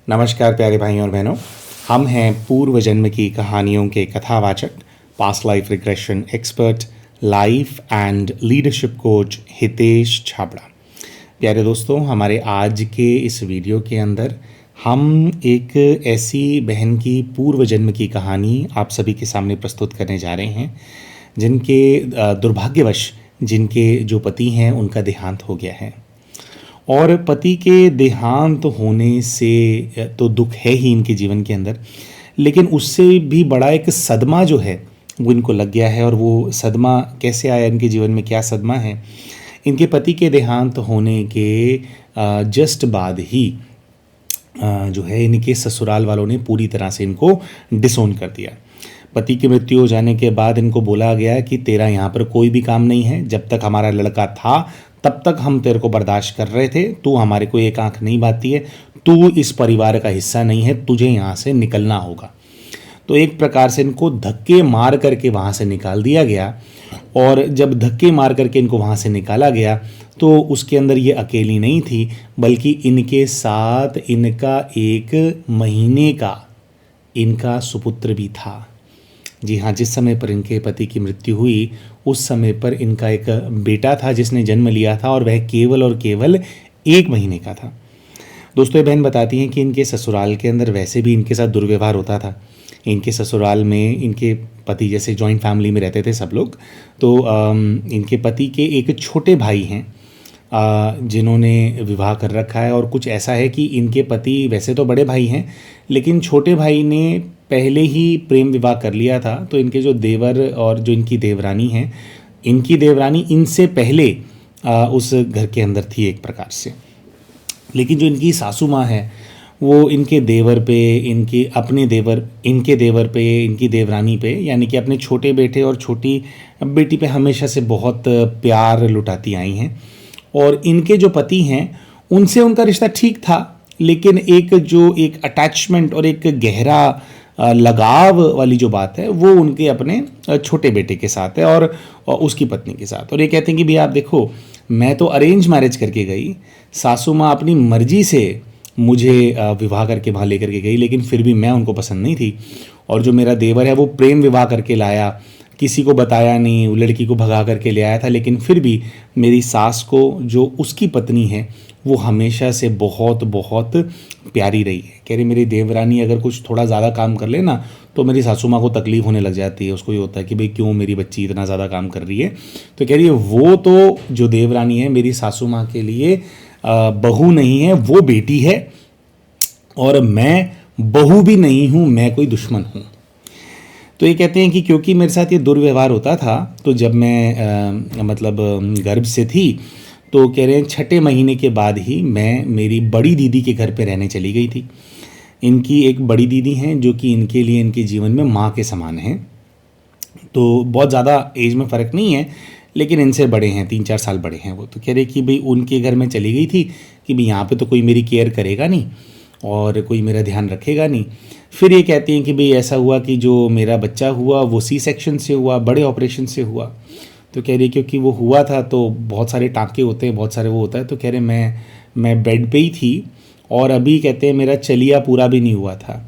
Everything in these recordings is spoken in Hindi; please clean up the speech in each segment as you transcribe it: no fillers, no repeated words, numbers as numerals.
नमस्कार प्यारे भाइयों और बहनों, हम हैं पूर्व जन्म की कहानियों के कथावाचक, past life regression expert, life and leadership coach Hitesh Chhabra. प्यारे दोस्तों, हमारे आज के इस वीडियो के अंदर हम एक ऐसी बहन की पूर्व जन्म की कहानी आप सभी के सामने प्रस्तुत करने जा रहे हैं जिनके दुर्भाग्यवश जिनके जो पति हैं उनका देहांत हो गया है। और पति के देहांत होने से तो दुख है ही इनके जीवन के अंदर, लेकिन उससे भी बड़ा एक सदमा जो है वो इनको लग गया है। और वो सदमा कैसे आया इनके जीवन में, क्या सदमा है? इनके पति के देहांत होने के जस्ट बाद ही जो है इनके ससुराल वालों ने पूरी तरह से इनको डिसोन कर दिया। पति की मृत्यु हो जाने के बाद इनको बोला गया कि तेरा यहाँ पर कोई भी काम नहीं है, जब तक हमारा लड़का था तब तक हम तेरे को बर्दाश्त कर रहे थे, तू हमारे को एक आंख नहीं बाती है, तू इस परिवार का हिस्सा नहीं है, तुझे यहाँ से निकलना होगा। तो एक प्रकार से इनको धक्के मार करके वहाँ से निकाल दिया गया। और जब धक्के मार करके इनको वहाँ से निकाला गया तो उसके अंदर ये अकेली नहीं थी, बल्कि इनके साथ इनका 1 महीने का इनका सुपुत्र भी था। जी हाँ, जिस समय पर इनके पति की मृत्यु हुई उस समय पर इनका एक बेटा था जिसने जन्म लिया था, और वह केवल और केवल 1 महीने का था। दोस्तों, ये बहन बताती हैं कि इनके ससुराल के अंदर वैसे भी इनके साथ दुर्व्यवहार होता था। इनके ससुराल में इनके पति जैसे जॉइंट फैमिली में रहते थे सब लोग, तो इनके पति के एक छोटे भाई हैं जिन्होंने विवाह कर रखा है। और कुछ ऐसा है कि इनके पति वैसे तो बड़े भाई हैं, लेकिन छोटे भाई ने पहले ही प्रेम विवाह कर लिया था। तो इनके जो देवर और जो इनकी देवरानी हैं, इनकी देवरानी इनसे पहले उस घर के अंदर थी एक प्रकार से। लेकिन जो इनकी सासू माँ है वो इनके देवर पे, इनके देवर पे, इनकी देवरानी पे, यानी कि अपने छोटे बेटे और छोटी बेटी पे हमेशा से बहुत प्यार लुटाती आई हैं। और इनके जो पति हैं उनसे उनका रिश्ता ठीक था, लेकिन एक अटैचमेंट और एक गहरा लगाव वाली जो बात है वो उनके अपने छोटे बेटे के साथ है और उसकी पत्नी के साथ। और ये कहते हैं कि भैया आप देखो, मैं तो अरेंज मैरिज करके गई, सासू माँ अपनी मर्जी से मुझे विवाह करके वहाँ लेकर के गई, लेकिन फिर भी मैं उनको पसंद नहीं थी। और जो मेरा देवर है वो प्रेम विवाह करके लाया, किसी को बताया नहीं, वो लड़की को भगा करके ले आया था, लेकिन फिर भी मेरी सास को जो उसकी पत्नी है वो हमेशा से बहुत बहुत प्यारी रही है। कह रही मेरी देवरानी अगर कुछ थोड़ा ज़्यादा काम कर ले ना तो मेरी सासू माँ को तकलीफ़ होने लग जाती है। उसको ये होता है कि भाई क्यों मेरी बच्ची इतना ज़्यादा काम कर रही है। तो कह रही है वो तो जो देवरानी है मेरी सासू माँ के लिए बहू नहीं है, वो बेटी है, और मैं बहू भी नहीं हूँ, मैं कोई दुश्मन हूँ। तो ये कहते हैं कि क्योंकि मेरे साथ ये दुर्व्यवहार होता था, तो जब मैं गर्भ से थी, तो कह रहे हैं 6 महीने के बाद ही मैं मेरी बड़ी दीदी के घर पे रहने चली गई थी। इनकी एक बड़ी दीदी हैं जो कि इनके लिए इनके जीवन में माँ के समान हैं। तो बहुत ज़्यादा एज में फ़र्क नहीं है, लेकिन इनसे बड़े हैं, 3-4 साल बड़े हैं वो। तो कह रहे कि भाई उनके घर में चली गई थी कि भाई यहाँ पे तो कोई मेरी केयर करेगा नहीं और कोई मेरा ध्यान रखेगा नहीं। फिर ये कहती हैं कि भाई ऐसा हुआ कि जो मेरा बच्चा हुआ वो सी सेक्शन से हुआ, बड़े ऑपरेशन से हुआ। तो कह रही क्योंकि वो हुआ था तो बहुत सारे टाँके होते हैं, बहुत सारे वो होता है। तो कह रहे मैं बेड पे ही थी, और अभी कहते हैं मेरा चलिया पूरा भी नहीं हुआ था।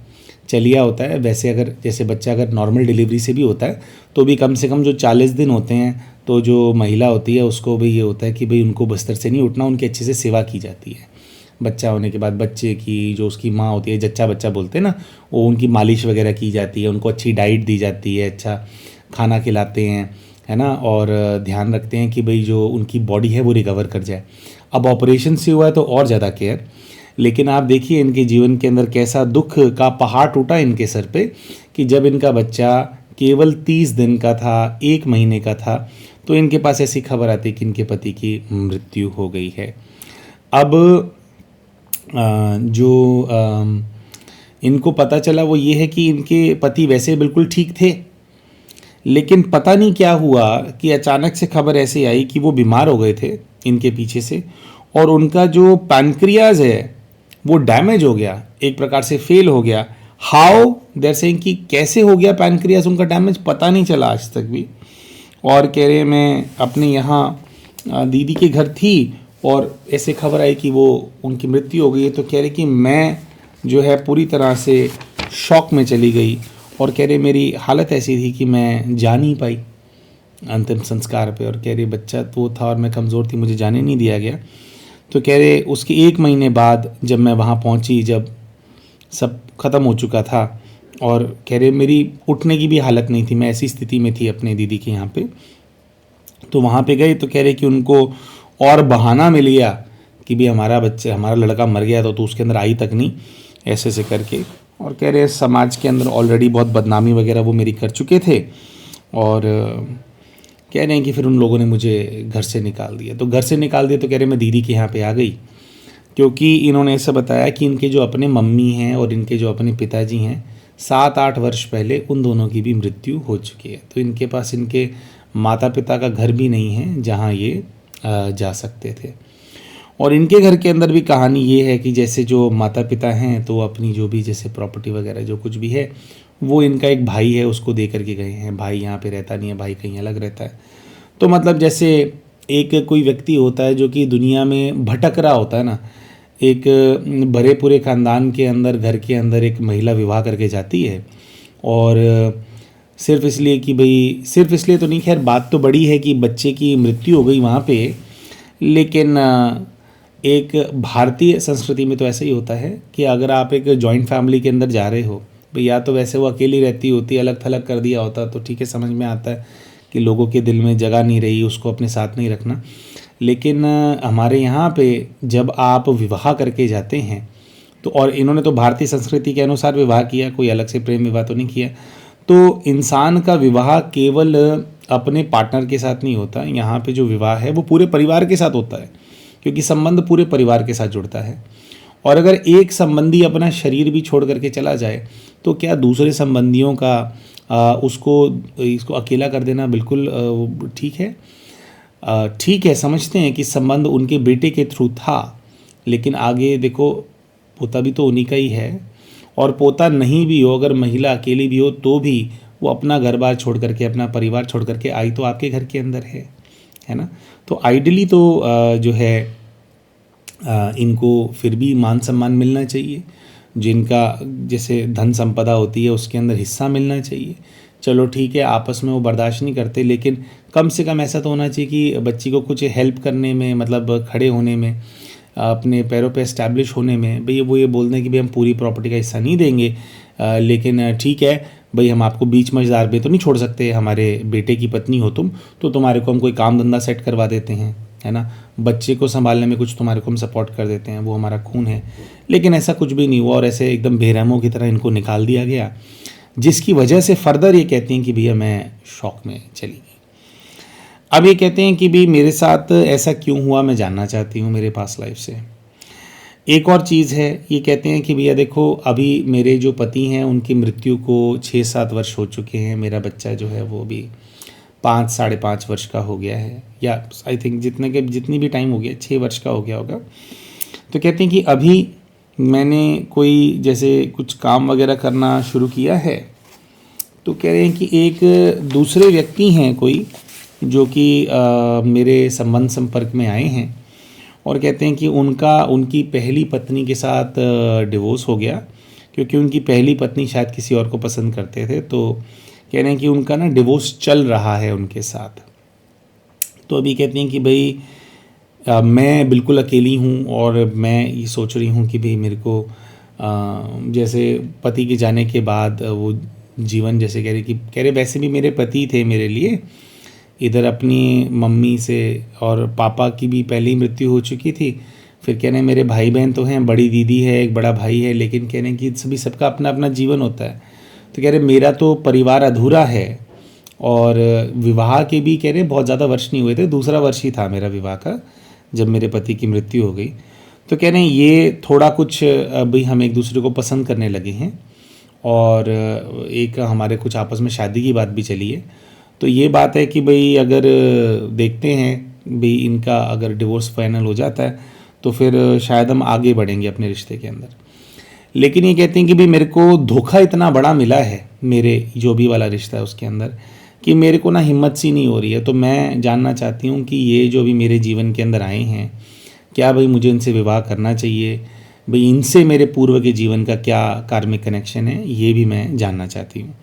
चलिया होता है वैसे, अगर जैसे बच्चा अगर नॉर्मल डिलीवरी से भी होता है तो भी कम से कम जो 40 दिन होते हैं, तो जो महिला होती है उसको भी ये होता है कि भाई उनको बिस्तर से नहीं उठना, उनकी अच्छे से सेवा की जाती है। बच्चा होने के बाद बच्चे की जो उसकी माँ होती है, जच्चा बच्चा बोलते हैं ना, वो उनकी मालिश वगैरह की जाती है, उनको अच्छी डाइट दी जाती है, अच्छा खाना खिलाते हैं, है ना, और ध्यान रखते हैं कि भाई जो उनकी बॉडी है वो रिकवर कर जाए। अब ऑपरेशन से हुआ है तो और ज़्यादा केयर। लेकिन आप देखिए इनके जीवन के अंदर कैसा दुख का पहाड़ टूटा इनके सर पे कि जब इनका बच्चा केवल 30 दिन का था, 1 महीने का था, तो इनके पास ऐसी खबर आती कि इनके पति की मृत्यु हो गई है। अब इनको पता चला वो ये है कि इनके पति वैसे बिल्कुल ठीक थे, लेकिन पता नहीं क्या हुआ कि अचानक से खबर ऐसे आई कि वो बीमार हो गए थे इनके पीछे से, और उनका जो पैनक्रियाज है वो डैमेज हो गया, एक प्रकार से फेल हो गया। हाउ देयर सेइंग कि कैसे हो गया पैनक्रियाज उनका डैमेज, पता नहीं चला आज तक भी। और कह रहे मैं अपने यहाँ दीदी के घर थी और ऐसे खबर आई कि वो उनकी मृत्यु हो गई है। तो कह रहे कि मैं जो है पूरी तरह से शॉक में चली गई और कह रहे मेरी हालत ऐसी थी कि मैं जा नहीं पाई अंतिम संस्कार पे, और कह रहे बच्चा तो था और मैं कमज़ोर थी, मुझे जाने नहीं दिया गया। तो कह रहे उसके 1 महीने बाद जब मैं वहाँ पहुँची, जब सब ख़त्म हो चुका था, और कह रहे मेरी उठने की भी हालत नहीं थी, मैं ऐसी स्थिति में थी अपने दीदी के यहाँ पे। तो वहाँ पे गए तो कह रहे कि उनको और बहाना मिल गया कि भी हमारा बच्चा, हमारा लड़का मर गया तो उसके अंदर आई तक नहीं, ऐसे ऐसे करके। और कह रहे समाज के अंदर ऑलरेडी बहुत बदनामी वगैरह वो मेरी कर चुके थे, और कह रहे हैं कि फिर उन लोगों ने मुझे घर से निकाल दिया। तो घर से निकाल दिया तो कह रहे मैं दीदी के यहाँ पे आ गई, क्योंकि इन्होंने ऐसा बताया कि इनके जो अपने मम्मी हैं और इनके जो अपने पिताजी हैं, 7-8 वर्ष पहले उन दोनों की भी मृत्यु हो चुकी है। तो इनके पास इनके माता पिता का घर भी नहीं है जहाँ ये जा सकते थे। और इनके घर के अंदर भी कहानी ये है कि जैसे जो माता पिता हैं तो अपनी जो भी जैसे प्रॉपर्टी वगैरह जो कुछ भी है वो इनका एक भाई है उसको दे करके गए हैं। भाई यहाँ पे रहता नहीं है, भाई कहीं अलग रहता है। तो मतलब जैसे एक कोई व्यक्ति होता है जो कि दुनिया में भटक रहा होता है ना, एक भरे पूरे ख़ानदान के अंदर, घर के अंदर एक महिला विवाह करके जाती है, और सिर्फ इसलिए कि भाई, सिर्फ इसलिए तो नहीं, खैर बात तो बड़ी है कि बच्चे की मृत्यु हो गई वहाँ पे, लेकिन एक भारतीय संस्कृति में तो ऐसा ही होता है कि अगर आप एक जॉइंट फैमिली के अंदर जा रहे हो, भाई या तो वैसे वो अकेली रहती होती, अलग थलग कर दिया होता तो ठीक है, समझ में आता है कि लोगों के दिल में जगह नहीं रही, उसको अपने साथ नहीं रखना। लेकिन हमारे यहाँ पे जब आप विवाह करके जाते हैं तो, और इन्होंने तो भारतीय संस्कृति के अनुसार विवाह किया, कोई अलग से प्रेम विवाह तो नहीं किया। तो इंसान का विवाह केवल अपने पार्टनर के साथ नहीं होता, यहाँ पे जो विवाह है वो पूरे परिवार के साथ होता है, क्योंकि संबंध पूरे परिवार के साथ जुड़ता है। और अगर एक संबंधी अपना शरीर भी छोड़ करके चला जाए तो क्या दूसरे संबंधियों का इसको अकेला कर देना बिल्कुल ठीक है? ठीक है, समझते हैं कि संबंध उनके बेटे के थ्रू था, लेकिन आगे देखो पोता भी तो उन्हीं का ही है, और पोता नहीं भी हो, अगर महिला अकेली भी हो तो भी वो अपना घर बार छोड़ करके, अपना परिवार छोड़ करके आई तो आपके घर के अंदर है ना। तो आइडली तो जो है इनको फिर भी मान सम्मान मिलना चाहिए, जिनका जैसे धन संपदा होती है उसके अंदर हिस्सा मिलना चाहिए। चलो ठीक है, आपस में वो बर्दाश्त नहीं करते, लेकिन कम से कम ऐसा तो होना चाहिए कि बच्ची को कुछ हेल्प करने में, मतलब खड़े होने में, अपने पैरों पे एस्टैब्लिश होने में। भाई वो ये बोल दें कि भाई हम पूरी प्रॉपर्टी का हिस्सा नहीं देंगे, लेकिन ठीक है भाई हम आपको बीच मझदार पे तो नहीं छोड़ सकते, हमारे बेटे की पत्नी हो तुम, तो तुम्हारे को हम कोई काम धंधा सेट करवा देते हैं, है ना, बच्चे को संभालने में कुछ तुम्हारे को हम सपोर्ट कर देते हैं, वो हमारा खून है। लेकिन ऐसा कुछ भी नहीं हुआ, और ऐसे एकदम बेरहमों की तरह इनको निकाल दिया गया, जिसकी वजह से फर्दर ये कहती हैं कि भैया मैं शौक में चली गई। अब ये कहते हैं कि भी मेरे साथ ऐसा क्यों हुआ, मैं जानना चाहती हूँ मेरे पास्ट लाइफ से। एक और चीज़ है, ये कहते हैं कि भैया देखो अभी मेरे जो पति हैं उनकी मृत्यु को 6-7 वर्ष हो चुके हैं, मेरा बच्चा जो है वो भी 5-5.5 वर्ष का हो गया है, या आई थिंक जितनी भी टाइम हो गया, 6 वर्ष का हो गया होगा। तो कहते हैं कि अभी मैंने कोई जैसे कुछ काम वगैरह करना शुरू किया है, तो कह रहे हैं कि एक दूसरे व्यक्ति हैं कोई जो कि मेरे संबंध संपर्क में आए हैं, और कहते हैं कि उनकी पहली पत्नी के साथ डिवोर्स हो गया, क्योंकि उनकी पहली पत्नी शायद किसी और को पसंद करते थे। तो कह रहे हैं कि उनका ना डिवोर्स चल रहा है उनके साथ। तो अभी कहती हैं कि भाई मैं बिल्कुल अकेली हूँ, और मैं ये सोच रही हूँ कि भाई मेरे को जैसे पति के जाने के बाद वो जीवन, जैसे कह रहे वैसे भी मेरे पति थे मेरे लिए, इधर अपनी मम्मी से और पापा की भी पहले ही मृत्यु हो चुकी थी। फिर कह रहे मेरे भाई बहन तो हैं, बड़ी दीदी है, एक बड़ा भाई है, लेकिन कह रहे हैं कि सबका अपना अपना जीवन होता है। तो कह रहे मेरा तो परिवार अधूरा है, और विवाह के भी कह रहे बहुत ज़्यादा वर्ष नहीं हुए थे, दूसरा वर्ष ही था मेरा विवाह का जब मेरे पति की मृत्यु हो गई। तो कह रहे हैं ये थोड़ा कुछ भाई हम एक दूसरे को पसंद करने लगे हैं, और एक हमारे कुछ आपस में शादी की बात भी चली है। तो ये बात है कि भाई अगर देखते हैं भाई इनका अगर डिवोर्स फाइनल हो जाता है तो फिर शायद हम आगे बढ़ेंगे अपने रिश्ते के अंदर। लेकिन ये कहते हैं कि भाई मेरे को धोखा इतना बड़ा मिला है मेरे जो भी वाला रिश्ता है उसके अंदर, कि मेरे को ना हिम्मत सी नहीं हो रही है। तो मैं जानना चाहती हूँ कि ये जो भी मेरे जीवन के अंदर आए हैं, क्या भाई मुझे इनसे विवाह करना चाहिए, भाई इनसे मेरे पूर्व के जीवन का क्या कार्मिक कनेक्शन है, ये भी मैं जानना चाहती हूँ।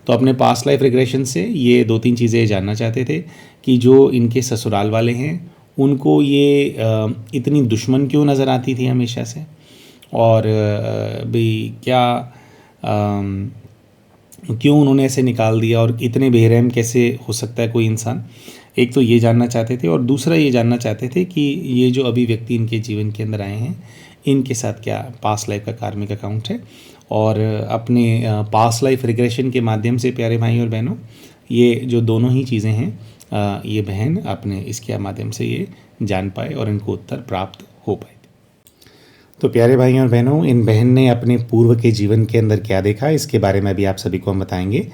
तो अपने पास्ट लाइफ रिग्रेशन से ये 2-3 चीज़ें जानना चाहते थे कि जो इनके ससुराल वाले हैं उनको ये इतनी दुश्मन क्यों नज़र आती थी हमेशा से, और भाई क्या क्यों उन्होंने ऐसे निकाल दिया, और इतने बेरहम कैसे हो सकता है कोई इंसान। एक तो ये जानना चाहते थे, और दूसरा ये जानना चाहते थे कि ये जो अभी व्यक्ति इनके जीवन के अंदर आए हैं इनके साथ क्या पास्ट लाइफ का कार्मिक अकाउंट है। और अपने पास्ट लाइफ रिग्रेशन के माध्यम से प्यारे भाई और बहनों, ये जो दोनों ही चीज़ें हैं ये बहन अपने इसके माध्यम से ये जान पाए और इनको उत्तर प्राप्त हो पाए। तो प्यारे भाई और बहनों, इन बहन ने अपने पूर्व के जीवन के अंदर क्या देखा इसके बारे में भी आप सभी को हम बताएंगे,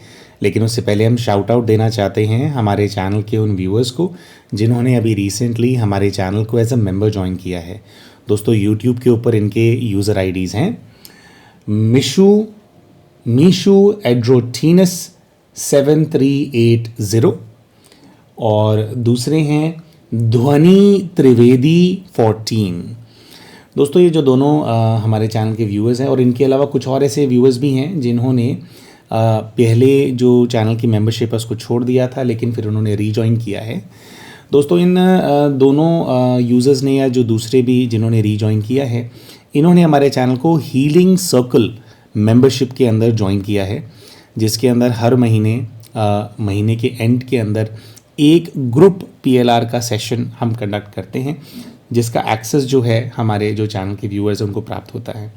लेकिन उससे पहले हम शाउट आउट देना चाहते हैं हमारे चैनल के उन व्यूअर्स को जिन्होंने अभी रिसेंटली हमारे चैनल को एज अ मेंबर ज्वाइन किया है। दोस्तों यूट्यूब के ऊपर इनके यूज़र आईडीज़ हैं मीशू एड्रोटीनस 7380 और दूसरे हैं ध्वनि त्रिवेदी 14। दोस्तों ये जो दोनों हमारे चैनल के व्यूअर्स हैं, और इनके अलावा कुछ और ऐसे व्यूअर्स भी हैं जिन्होंने पहले जो चैनल की मेंबरशिप है उसको छोड़ दिया था, लेकिन फिर उन्होंने रीजॉइन किया है। दोस्तों इन दोनों यूज़र्स ने या जो दूसरे भी जिन्होंने रीजॉइन किया है, इन्होंने हमारे चैनल को हीलिंग सर्कल मेंबरशिप के अंदर ज्वाइन किया है, जिसके अंदर हर महीने के एंड के अंदर एक ग्रुप PLR का सेशन हम कंडक्ट करते हैं, जिसका एक्सेस जो है हमारे जो चैनल के व्यूअर्स हैं उनको प्राप्त होता है।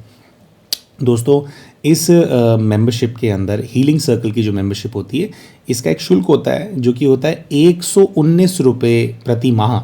दोस्तों इस मेंबरशिप के अंदर हीलिंग सर्कल की जो मेंबरशिप होती है इसका एक शुल्क होता है जो कि होता है 119 रुपये प्रति माह।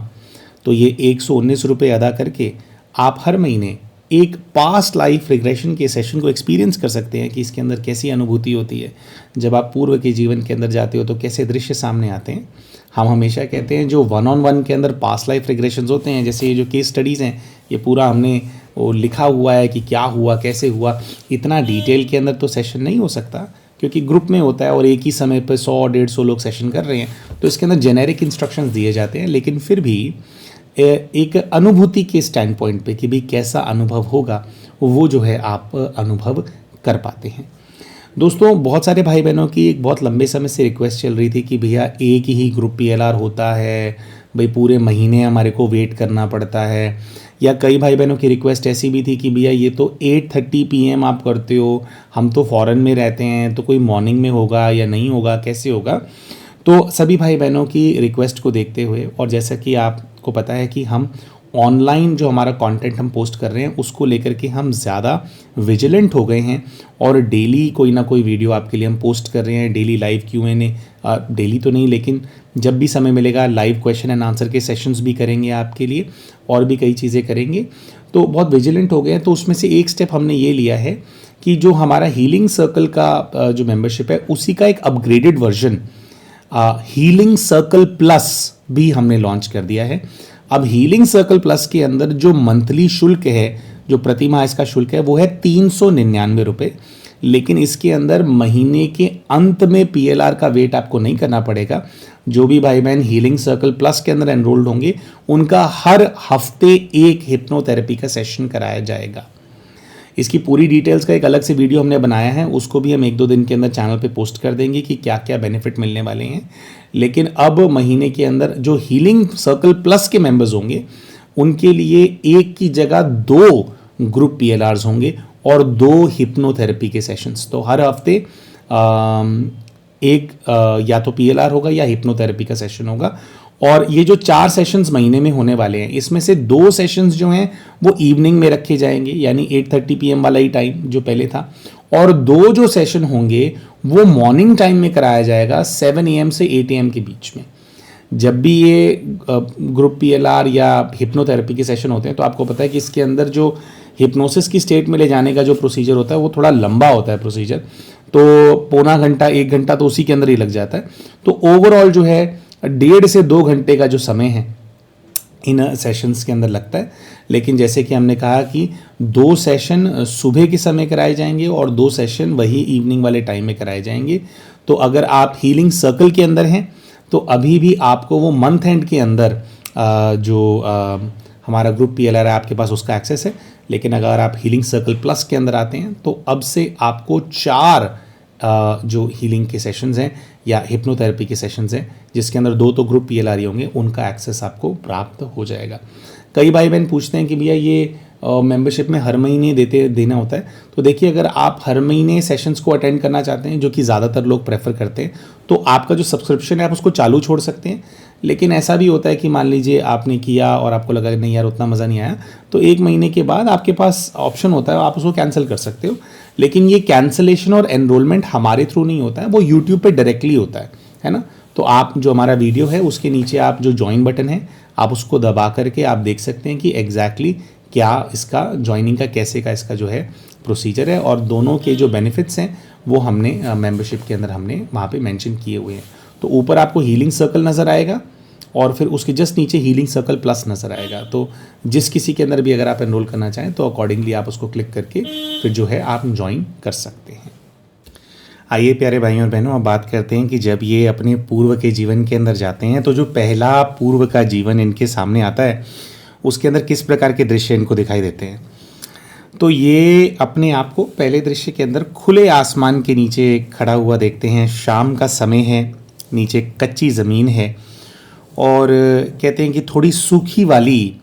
तो ये 119 रुपये अदा करके आप हर महीने एक पास्ट लाइफ रिग्रेशन के सेशन को एक्सपीरियंस कर सकते हैं कि इसके अंदर कैसी अनुभूति होती है। जब आप पूर्व के जीवन के अंदर जाते हो तो कैसे दृश्य सामने आते हैं। हम हमेशा कहते हैं जो 1-on-1 के अंदर पास्ट लाइफ रिग्रेशंस होते हैं, जैसे ये जो केस स्टडीज़ हैं, ये पूरा हमने वो लिखा हुआ है कि क्या हुआ कैसे हुआ, इतना डिटेल के अंदर तो सेशन नहीं हो सकता क्योंकि ग्रुप में होता है और एक ही समय पर 100-150 लोग सेशन कर रहे हैं, तो इसके अंदर जेनेरिक इंस्ट्रक्शंस दिए जाते हैं। लेकिन फिर भी एक अनुभूति के स्टैंड पॉइंट पे कि भाई कैसा अनुभव होगा वो जो है आप अनुभव कर पाते हैं। दोस्तों बहुत सारे भाई बहनों की एक बहुत लंबे समय से रिक्वेस्ट चल रही थी कि भैया एक ही ग्रुप PLR होता है, भाई पूरे महीने हमारे को वेट करना पड़ता है, या कई भाई बहनों की रिक्वेस्ट ऐसी भी थी कि भैया ये तो 8:30 PM आप करते हो, हम तो फॉरेन में रहते हैं, तो कोई मॉर्निंग में होगा या नहीं होगा, कैसे होगा। तो सभी भाई बहनों की रिक्वेस्ट को देखते हुए, और जैसा कि आपको पता है कि हम ऑनलाइन जो हमारा कंटेंट हम पोस्ट कर रहे हैं उसको लेकर के हम ज़्यादा विजिलेंट हो गए हैं, और डेली कोई ना कोई वीडियो आपके लिए हम पोस्ट कर रहे हैं। डेली लाइव Q&A, डेली तो नहीं लेकिन जब भी समय मिलेगा लाइव क्वेश्चन एंड आंसर के सेशंस भी करेंगे आपके लिए, और भी कई चीज़ें करेंगे। तो बहुत विजिलेंट हो गए हैं। तो उसमें से एक स्टेप हमने ये लिया है कि जो हमारा हीलिंग सर्कल का जो मेम्बरशिप है उसी का एक upgraded version healing circle plus भी हमने लॉन्च कर दिया है। अब हीलिंग सर्कल प्लस के अंदर जो मंथली शुल्क है, जो प्रति माह इसका शुल्क है, वो है 399 रुपये। लेकिन इसके अंदर महीने के अंत में PLR का वेट आपको नहीं करना पड़ेगा। जो भी भाई बहन हीलिंग सर्कल प्लस के अंदर एनरोल्ड होंगे उनका हर हफ्ते एक हिप्नोथेरेपी का सेशन कराया जाएगा। इसकी पूरी डिटेल्स का एक अलग से वीडियो हमने बनाया है, उसको भी हम 1-2 दिन के अंदर चैनल पे पोस्ट कर देंगे कि क्या क्या बेनिफिट मिलने वाले हैं। लेकिन अब महीने के अंदर जो हीलिंग सर्कल प्लस के मेंबर्स होंगे उनके लिए एक की जगह 2 ग्रुप PLRs होंगे और 2 हिप्नोथेरेपी के सेशंस। तो हर हफ्ते एक या तो PLR होगा या हिप्नोथेरेपी का सेशन होगा। और ये जो 4 सेशंस महीने में होने वाले हैं इसमें से 2 सेशंस जो हैं वो इवनिंग में रखे जाएंगे, यानी 8:30 PM वाला ही टाइम जो पहले था, और 2 जो सेशन होंगे वो मॉर्निंग टाइम में कराया जाएगा 7 AM से 8 AM के बीच में। जब भी ये ग्रुप PLR या हिप्नोथेरेपी के सेशन होते हैं तो आपको पता है कि इसके अंदर जो हिप्नोसिस की स्टेट में ले जाने का जो प्रोसीजर होता है वो थोड़ा लंबा होता है प्रोसीजर, तो पौना घंटा 1 घंटा तो उसी के अंदर ही लग जाता है। तो ओवरऑल जो है 1.5 से 2 घंटे का जो समय है इन सेशंस के अंदर लगता है। लेकिन जैसे कि हमने कहा कि 2 सेशन सुबह के समय कराए जाएंगे और 2 सेशन वही इवनिंग वाले टाइम में कराए जाएंगे। तो अगर आप हीलिंग सर्कल के अंदर हैं तो अभी भी आपको वो मंथ एंड के अंदर जो हमारा ग्रुप PLR है आपके पास उसका एक्सेस है। लेकिन अगर आप हीलिंग सर्कल प्लस के अंदर आते हैं तो अब से आपको 4 जो हीलिंग के सेशंस हैं या हिप्नोथेरेपी के सेशंस हैं, जिसके अंदर 2 तो ग्रुप PLR होंगे, उनका एक्सेस आपको प्राप्त हो जाएगा। कई भाई बहन पूछते हैं कि भैया ये मेंबरशिप में हर महीने देना होता है। तो देखिए, अगर आप हर महीने सेशंस को अटेंड करना चाहते हैं, जो कि ज़्यादातर लोग प्रेफर करते हैं, तो आपका जो सब्सक्रिप्शन है आप उसको चालू छोड़ सकते हैं। लेकिन ऐसा भी होता है कि मान लीजिए आपने किया और आपको लगा नहीं यार उतना मज़ा नहीं आया, तो 1 महीने के बाद आपके पास ऑप्शन होता है, आप उसको कैंसिल कर सकते हो। लेकिन ये कैंसिलेशन और एनरोलमेंट हमारे थ्रू नहीं होता है, वो यूट्यूब पे डायरेक्टली होता है ना। तो आप जो हमारा वीडियो है उसके नीचे आप जो ज्वाइन बटन है आप उसको दबा करके आप देख सकते हैं कि एग्जैक्टली क्या इसका ज्वाइनिंग का कैसे का इसका जो है प्रोसीजर है, और दोनों के जो बेनिफिट्स हैं वो हमने मेंबरशिप के अंदर हमने वहाँ पे मेंशन किए हुए हैं। तो ऊपर आपको हीलिंग सर्कल नज़र आएगा और फिर उसके जस्ट नीचे हीलिंग सर्कल प्लस नज़र आएगा। तो जिस किसी के अंदर भी अगर आप एनरोल करना चाहें तो अकॉर्डिंगली आप उसको क्लिक करके फिर जो है आप ज्वाइन कर सकते हैं। आइए प्यारे भाइयों और बहनों, अब बात करते हैं कि जब ये अपने पूर्व के जीवन के अंदर जाते हैं तो जो पहला पूर्व का जीवन इनके सामने आता है उसके अंदर किस प्रकार के दृश्य इनको दिखाई देते हैं। तो ये अपने आप को पहले दृश्य के अंदर खुले आसमान के नीचे खड़ा हुआ देखते हैं। शाम का समय है, नीचे कच्ची ज़मीन है और कहते हैं कि थोड़ी सूखी वाली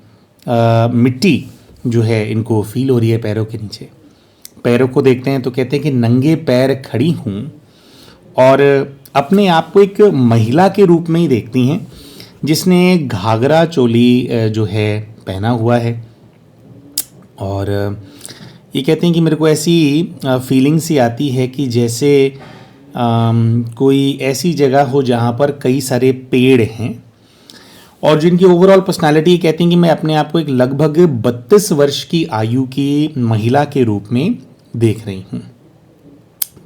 मिट्टी जो है इनको फील हो रही है पैरों के नीचे। पैरों को देखते हैं तो कहते हैं कि नंगे पैर खड़ी हूँ, और अपने आप को एक महिला के रूप में ही देखती हैं जिसने घाघरा चोली जो है पहना हुआ है। और ये कहते हैं कि मेरे को ऐसी फीलिंग सी आती है कि जैसे कोई ऐसी जगह हो जहाँ पर कई सारे पेड़ हैं, और जिनकी ओवरऑल पर्सनालिटी कहती हैं कि मैं अपने आप को एक लगभग 32 वर्ष की आयु की महिला के रूप में देख रही हूँ।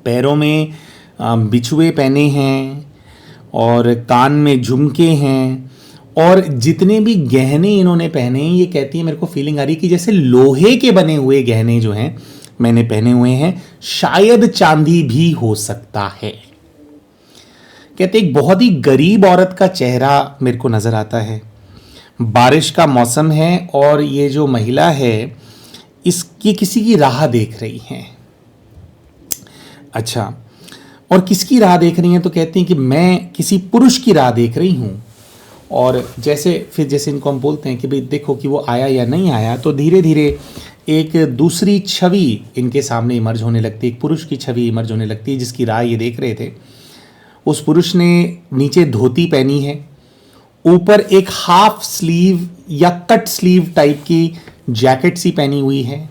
पैरों में बिछुए पहने हैं और कान में झुमके हैं, और जितने भी गहने इन्होंने पहने हैं ये कहती है मेरे को फीलिंग आ रही कि जैसे लोहे के बने हुए गहने जो हैं मैंने पहने हुए हैं, शायद चांदी भी हो सकता है। कहते एक बहुत ही गरीब औरत का चेहरा मेरे को नज़र आता है। बारिश का मौसम है और ये जो महिला है इसकी किसी की राह देख रही हैं। अच्छा, और किसकी राह देख रही हैं? तो कहती हैं कि मैं किसी पुरुष की राह देख रही हूँ। और जैसे इनको हम बोलते हैं कि भाई देखो कि वो आया या नहीं आया, तो धीरे धीरे एक दूसरी छवि इनके सामने इमर्ज होने लगती है। एक पुरुष की छवि इमर्ज होने लगती है जिसकी राह ये देख रहे थे। उस पुरुष ने नीचे धोती पहनी है, ऊपर एक हाफ स्लीव या कट स्लीव टाइप की जैकेट सी पहनी हुई है,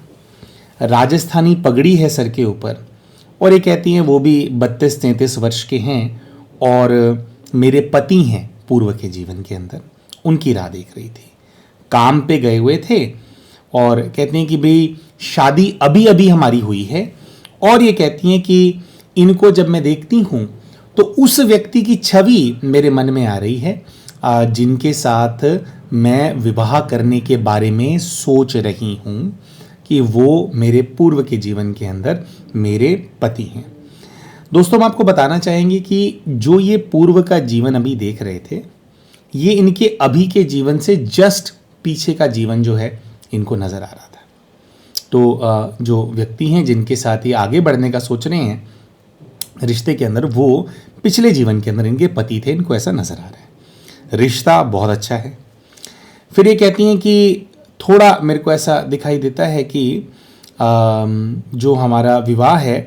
राजस्थानी पगड़ी है सर के ऊपर, और ये कहती हैं वो भी 32-33 वर्ष के हैं और मेरे पति हैं पूर्व के जीवन के अंदर, उनकी राह देख रही थी। काम पे गए हुए थे और कहती हैं कि भाई शादी अभी अभी हमारी हुई है, और ये कहती हैं कि इनको जब मैं देखती हूँ तो उस व्यक्ति की छवि मेरे मन में आ रही है जिनके साथ मैं विवाह करने के बारे में सोच रही हूँ कि वो मेरे पूर्व के जीवन के अंदर मेरे पति हैं। दोस्तों, हम आपको बताना चाहेंगे कि जो ये पूर्व का जीवन अभी देख रहे थे, ये इनके अभी के जीवन से जस्ट पीछे का जीवन जो है इनको नज़र आ रहा था। तो जो व्यक्ति हैं जिनके साथ ये आगे बढ़ने का सोच रहे हैं रिश्ते के अंदर, वो पिछले जीवन के अंदर इनके पति थे, इनको ऐसा नज़र आ रहा है। रिश्ता बहुत अच्छा है। फिर ये कहती हैं कि थोड़ा मेरे को ऐसा दिखाई देता है कि जो हमारा विवाह है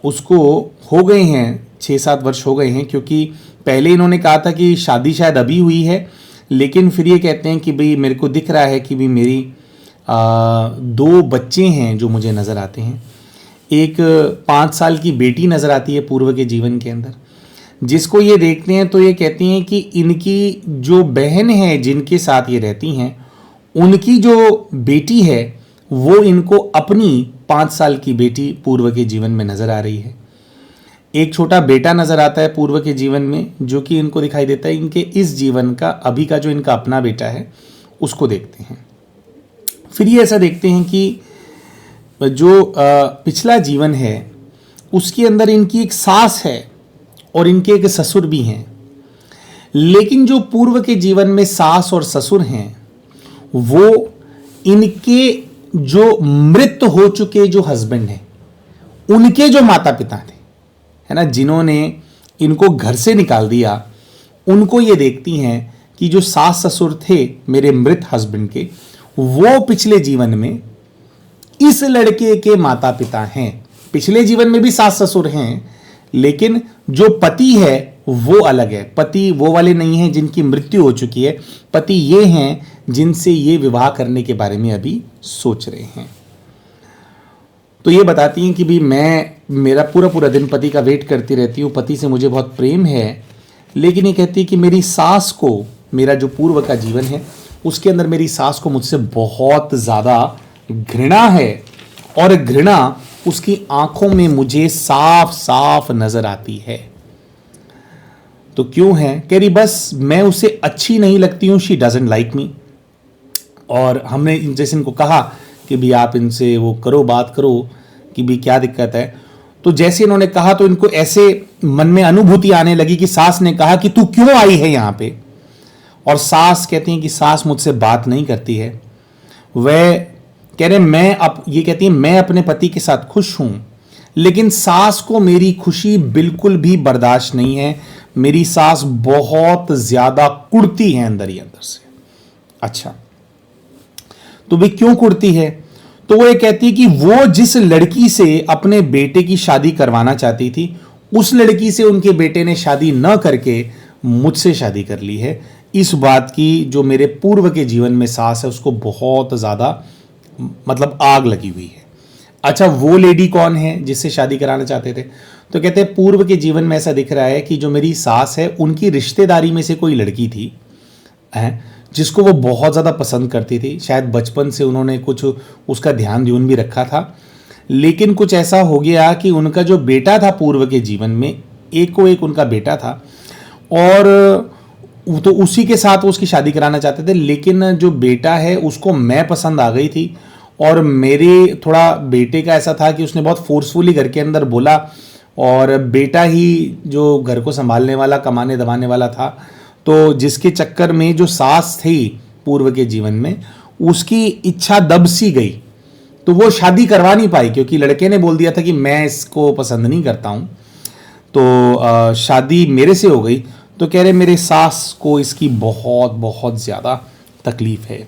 उसको हो गए हैं 6-7 वर्ष हो गए हैं, क्योंकि पहले इन्होंने कहा था कि शादी शायद अभी हुई है, लेकिन फिर ये कहते हैं कि भाई मेरे को दिख रहा है कि भाई मेरी 2 बच्चे हैं जो मुझे नज़र आते हैं। एक 5 साल की बेटी नज़र आती है पूर्व के जीवन के अंदर, जिसको ये देखते हैं तो ये कहती हैं कि इनकी जो बहन है जिनके साथ ये रहती हैं, उनकी जो बेटी है वो इनको अपनी 5 साल की बेटी पूर्व के जीवन में नज़र आ रही है। एक छोटा बेटा नज़र आता है पूर्व के जीवन में, जो कि इनको दिखाई देता है इनके इस जीवन का अभी का जो इनका अपना बेटा है उसको देखते हैं। फिर ये ऐसा देखते हैं कि जो पिछला जीवन है उसके अंदर इनकी एक सास है और इनके एक ससुर भी हैं, लेकिन जो पूर्व के जीवन में सास और ससुर हैं वो इनके जो मृत हो चुके जो हस्बैंड हैं, उनके जो माता पिता थे, है ना, जिन्होंने इनको घर से निकाल दिया, उनको ये देखती हैं कि जो सास ससुर थे मेरे मृत हस्बैंड के, वो पिछले जीवन में इस लड़के के माता पिता हैं। पिछले जीवन में भी सास ससुर हैं, लेकिन जो पति है वो अलग है। पति वो वाले नहीं हैं जिनकी मृत्यु हो चुकी है, पति ये हैं जिनसे ये विवाह करने के बारे में अभी सोच रहे हैं। तो ये बताती हैं कि भी मेरा पूरा पूरा दिन पति का वेट करती रहती हूँ, पति से मुझे बहुत प्रेम है, लेकिन ये कहती है कि मेरी सास को, मेरा जो पूर्व का जीवन है उसके अंदर मेरी सास को मुझसे बहुत ज़्यादा घृणा है, और घृणा उसकी आंखों में मुझे साफ साफ नजर आती है। तो क्यों है? कह रही बस मैं उसे अच्छी नहीं लगती हूँ, शी डजंट लाइक मी। और हमने जैसे इनको कहा कि भी आप इनसे वो करो, बात करो कि भी क्या दिक्कत है। तो जैसे इन्होंने कहा तो इनको ऐसे मन में अनुभूति आने लगी कि सास ने कहा कि तू क्यों आई है यहाँ पे, और सास कहती हैं कि सास मुझसे बात नहीं करती है। वह कह रहे ये कहती है मैं अपने पति के साथ खुश हूं, लेकिन सास को मेरी खुशी बिल्कुल भी बर्दाश्त नहीं है। मेरी सास बहुत ज्यादा कुड़ती है अंदर ही अंदर से। अच्छा, तो वे क्यों कुड़ती है? तो वो ये कहती है कि वो जिस लड़की से अपने बेटे की शादी करवाना चाहती थी, उस लड़की से उनके बेटे ने शादी न करके मुझसे शादी कर ली है। इस बात की जो मेरे पूर्व के जीवन में सास है उसको बहुत ज्यादा मतलब आग लगी हुई है। अच्छा, वो लेडी कौन है जिससे शादी कराना चाहते थे? तो कहते हैं पूर्व के जीवन में ऐसा दिख रहा है कि जो मेरी सास है उनकी रिश्तेदारी में से कोई लड़की थी जिसको वो बहुत ज़्यादा पसंद करती थी। शायद बचपन से उन्होंने कुछ उसका ध्यान भी रखा था, लेकिन कुछ ऐसा हो गया कि उनका जो बेटा था पूर्व के जीवन में, एक उनका बेटा था, और तो उसी के साथ वो उसकी शादी कराना चाहते थे। लेकिन जो बेटा है उसको मैं पसंद आ गई थी, और मेरे थोड़ा बेटे का ऐसा था कि उसने बहुत फोर्सफुली घर के अंदर बोला, और बेटा ही जो घर को संभालने वाला, कमाने दबाने वाला था। तो जिसके चक्कर में जो सास थी पूर्व के जीवन में, उसकी इच्छा दब सी गई, तो वो शादी करवा नहीं पाई, क्योंकि लड़के ने बोल दिया था कि मैं इसको पसंद नहीं करता हूँ। तो शादी मेरे से हो गई। तो कह रहे मेरे सास को इसकी बहुत बहुत ज़्यादा तकलीफ़ है।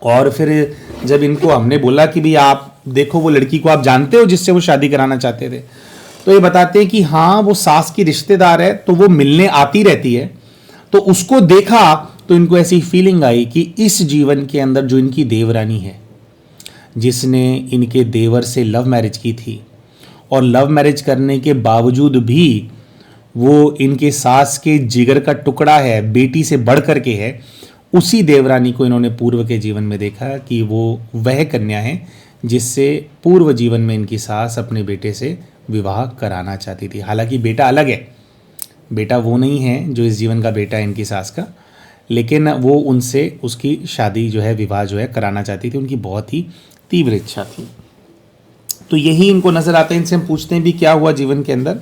और फिर जब इनको हमने बोला कि भाई आप देखो वो लड़की को आप जानते हो जिससे वो शादी कराना चाहते थे, तो ये बताते हैं कि हाँ वो सास की रिश्तेदार है, तो वो मिलने आती रहती है। तो उसको देखा तो इनको ऐसी फीलिंग आई कि इस जीवन के अंदर जो इनकी देवरानी है, जिसने इनके देवर से लव मैरिज की थी, और लव मैरिज करने के बावजूद भी वो इनके सास के जिगर का टुकड़ा है, बेटी से बढ़ कर के है, उसी देवरानी को इन्होंने पूर्व के जीवन में देखा कि वो वह कन्या है जिससे पूर्व जीवन में इनकी सास अपने बेटे से विवाह कराना चाहती थी। हालांकि बेटा अलग है, बेटा वो नहीं है जो इस जीवन का बेटा है इनकी सास का, लेकिन वो उनसे उसकी शादी जो है, विवाह जो है कराना चाहती थी। उनकी बहुत ही तीव्र इच्छा थी। तो यही इनको नजर आता है। इनसे हम पूछते हैं भी क्या हुआ जीवन के अंदर,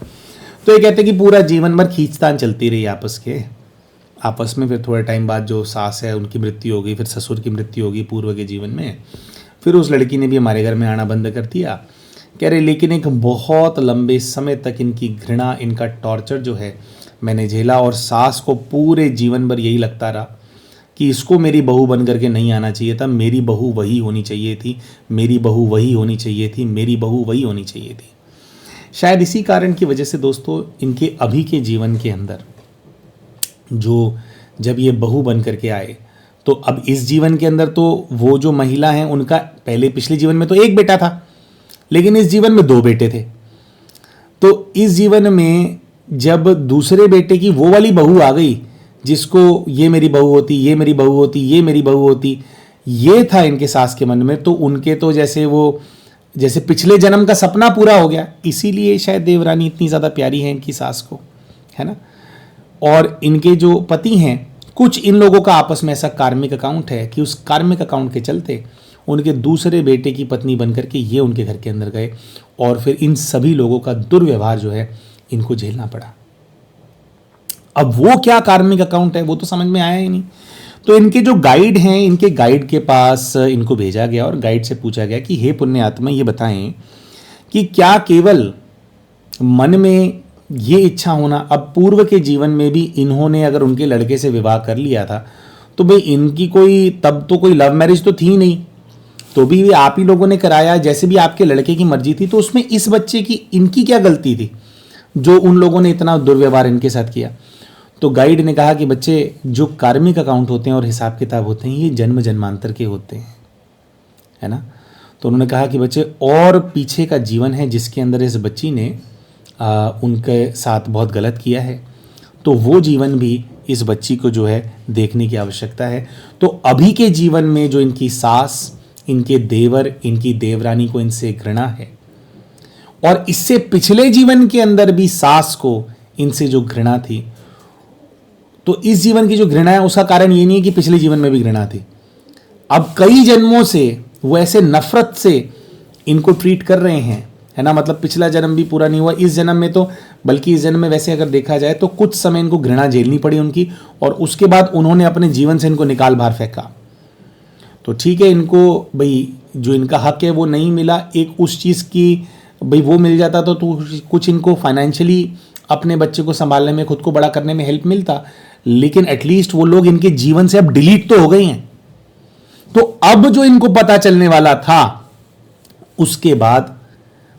तो ये कहते हैं कि पूरा जीवन भर खींचतान चलती रही आपस में। फिर थोड़े टाइम बाद जो सास है उनकी मृत्यु हो गई, फिर ससुर की मृत्यु होगी पूर्व के जीवन में। फिर उस लड़की ने भी हमारे घर में आना बंद कर दिया। कह रहे लेकिन एक बहुत लंबे समय तक इनकी घृणा, इनका टॉर्चर जो है मैंने झेला, और सास को पूरे जीवन भर यही लगता रहा कि इसको मेरी बहू बन करके नहीं आना चाहिए था, मेरी बहू वही होनी चाहिए थी, मेरी बहू वही होनी चाहिए थी, मेरी बहू वही होनी चाहिए थी। शायद इसी कारण की वजह से दोस्तों इनके अभी के जीवन के अंदर जो जब ये बहू बन करके आए, तो अब इस जीवन के अंदर तो वो जो महिला हैं उनका पहले पिछले जीवन में तो एक बेटा था, लेकिन इस जीवन में दो बेटे थे। तो इस जीवन में जब दूसरे बेटे की वो वाली बहू आ गई जिसको ये मेरी बहू होती, ये मेरी बहू होती, ये मेरी बहू होती, ये था इनके सास के मन में, तो उनके तो जैसे पिछले जन्म का सपना पूरा हो गया। इसीलिए शायद देवरानी इतनी ज़्यादा प्यारी है इनकी सास को, है ना। और इनके जो पति हैं, कुछ इन लोगों का आपस में ऐसा कार्मिक अकाउंट है कि उस कार्मिक अकाउंट के चलते उनके दूसरे बेटे की पत्नी बनकर के ये उनके घर के अंदर गए, और फिर इन सभी लोगों का दुर्व्यवहार जो है इनको झेलना पड़ा। अब वो क्या कार्मिक अकाउंट है वो तो समझ में आया ही नहीं। तो इनके जो गाइड हैं, इनके गाइड के पास इनको भेजा गया और गाइड से पूछा गया कि हे पुण्य आत्मा, ये बताएं कि क्या केवल मन में ये इच्छा होना, अब पूर्व के जीवन में भी इन्होंने अगर उनके लड़के से विवाह कर लिया था तो भाई इनकी कोई, तब तो कोई लव मैरिज तो थी नहीं, तो भी आप ही लोगों ने कराया, जैसे भी आपके लड़के की मर्जी थी, तो उसमें इस बच्चे की, इनकी क्या गलती थी जो उन लोगों ने इतना दुर्व्यवहार इनके साथ किया। तो गाइड ने कहा कि बच्चे, जो कार्मिक अकाउंट होते हैं और हिसाब किताब होते हैं, ये जन्म जन्मांतर के होते हैं, है ना। तो उन्होंने कहा कि बच्चे, और पीछे का जीवन है जिसके अंदर इस बच्ची ने उनके साथ बहुत गलत किया है, तो वो जीवन भी इस बच्ची को जो है देखने की आवश्यकता है। तो अभी के जीवन में जो इनकी सास, इनके देवर, इनकी देवरानी को इनसे घृणा है, और इससे पिछले जीवन के अंदर भी सास को इनसे जो घृणा थी, तो इस जीवन की जो घृणा है उसका कारण ये नहीं है कि पिछले जीवन में भी घृणा थी, अब कई जन्मों से वो ऐसे नफरत से इनको ट्रीट कर रहे हैं, है ना। मतलब पिछला जन्म भी पूरा नहीं हुआ, इस जन्म में तो, बल्कि इस जन्म में वैसे अगर देखा जाए तो कुछ समय इनको घृणा झेलनी पड़ी उनकी, और उसके बाद उन्होंने अपने जीवन से इनको निकाल बाहर फेंका। तो ठीक है, इनको भाई जो इनका हक है वो नहीं मिला, एक उस चीज़ की भाई वो मिल जाता तो कुछ इनको फाइनेंशियली अपने बच्चे को संभालने में, खुद को बड़ा करने में हेल्प मिलता, लेकिन एटलीस्ट वो लोग इनके जीवन से अब डिलीट तो हो गए हैं। तो अब जो इनको पता चलने वाला था, उसके बाद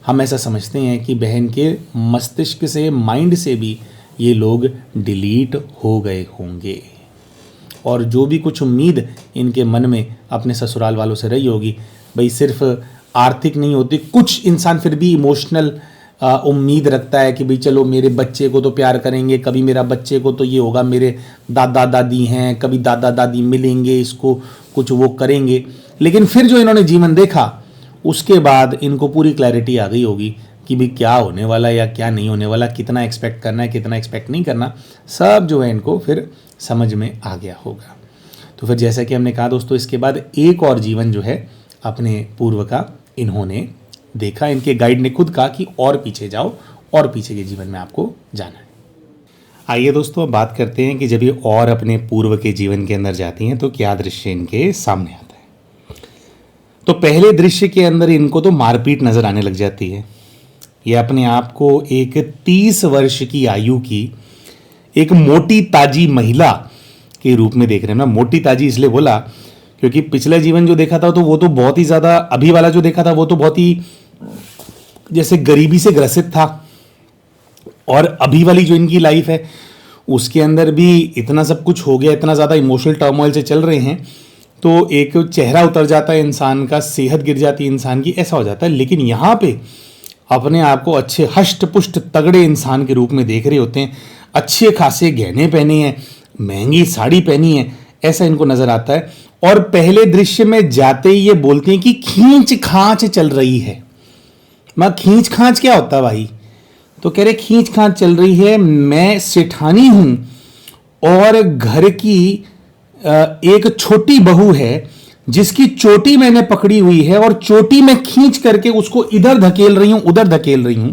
हम ऐसा समझते हैं कि बहन के मस्तिष्क से, माइंड से भी ये लोग डिलीट हो गए होंगे, और जो भी कुछ उम्मीद इनके मन में अपने ससुराल वालों से रही होगी, भाई सिर्फ आर्थिक नहीं होती, कुछ इंसान फिर भी इमोशनल उम्मीद रखता है कि भाई चलो मेरे बच्चे को तो प्यार करेंगे, कभी मेरा बच्चे को तो ये होगा, मेरे दादा दादी हैं, कभी दादा दादी मिलेंगे, इसको कुछ वो करेंगे। लेकिन फिर जो इन्होंने जीवन देखा, उसके बाद इनको पूरी क्लैरिटी आ गई होगी कि भाई क्या होने वाला या क्या नहीं होने वाला, कितना एक्सपेक्ट करना है, कितना एक्सपेक्ट नहीं करना, सब जो है इनको फिर समझ में आ गया होगा। तो फिर जैसा कि हमने कहा दोस्तों, इसके बाद एक और जीवन जो है अपने पूर्व का इन्होंने देखा। इनके गाइड ने खुद कहा कि और पीछे जाओ, और पीछे के जीवन में आपको जाना है। आइए दोस्तों, अब बात करते हैं कि जब ये और अपने पूर्व के जीवन के अंदर जाती हैं तो क्या दृश्य इनके सामने आता है। तो पहले दृश्य के अंदर इनको तो मारपीट नजर आने लग जाती है। ये अपने आप को एक 30 वर्ष की आयु की एक मोटी ताजी महिला के रूप में देख रहे हैं ना। मोटी ताजी इसलिए बोला क्योंकि पिछला जीवन जो देखा था तो वो तो बहुत ही ज़्यादा, अभी वाला जो देखा था वो तो बहुत ही जैसे गरीबी से ग्रसित था, और अभी वाली जो इनकी लाइफ है उसके अंदर भी इतना सब कुछ हो गया, इतना ज़्यादा इमोशनल टर्मोइल से चल रहे हैं, तो एक चेहरा उतर जाता है इंसान का, सेहत गिर जाती है इंसान की, ऐसा हो जाता है। लेकिन यहाँ पे अपने आप को अच्छे हष्ट पुष्ट तगड़े इंसान के रूप में देख रहे होते हैं, अच्छे खासे गहने पहने हैं, महंगी साड़ी पहनी है, ऐसा इनको नजर आता है। और पहले दृश्य में जाते ही ये बोलते हैं कि खींच खांच चल रही है। मैं खींच खांच क्या होता है भाई? तो कह रहे खींच खांच चल रही है, मैं सेठानी हूं और घर की एक छोटी बहू है जिसकी चोटी मैंने पकड़ी हुई है, और चोटी में खींच करके उसको इधर धकेल रही हूं, उधर धकेल रही हूं।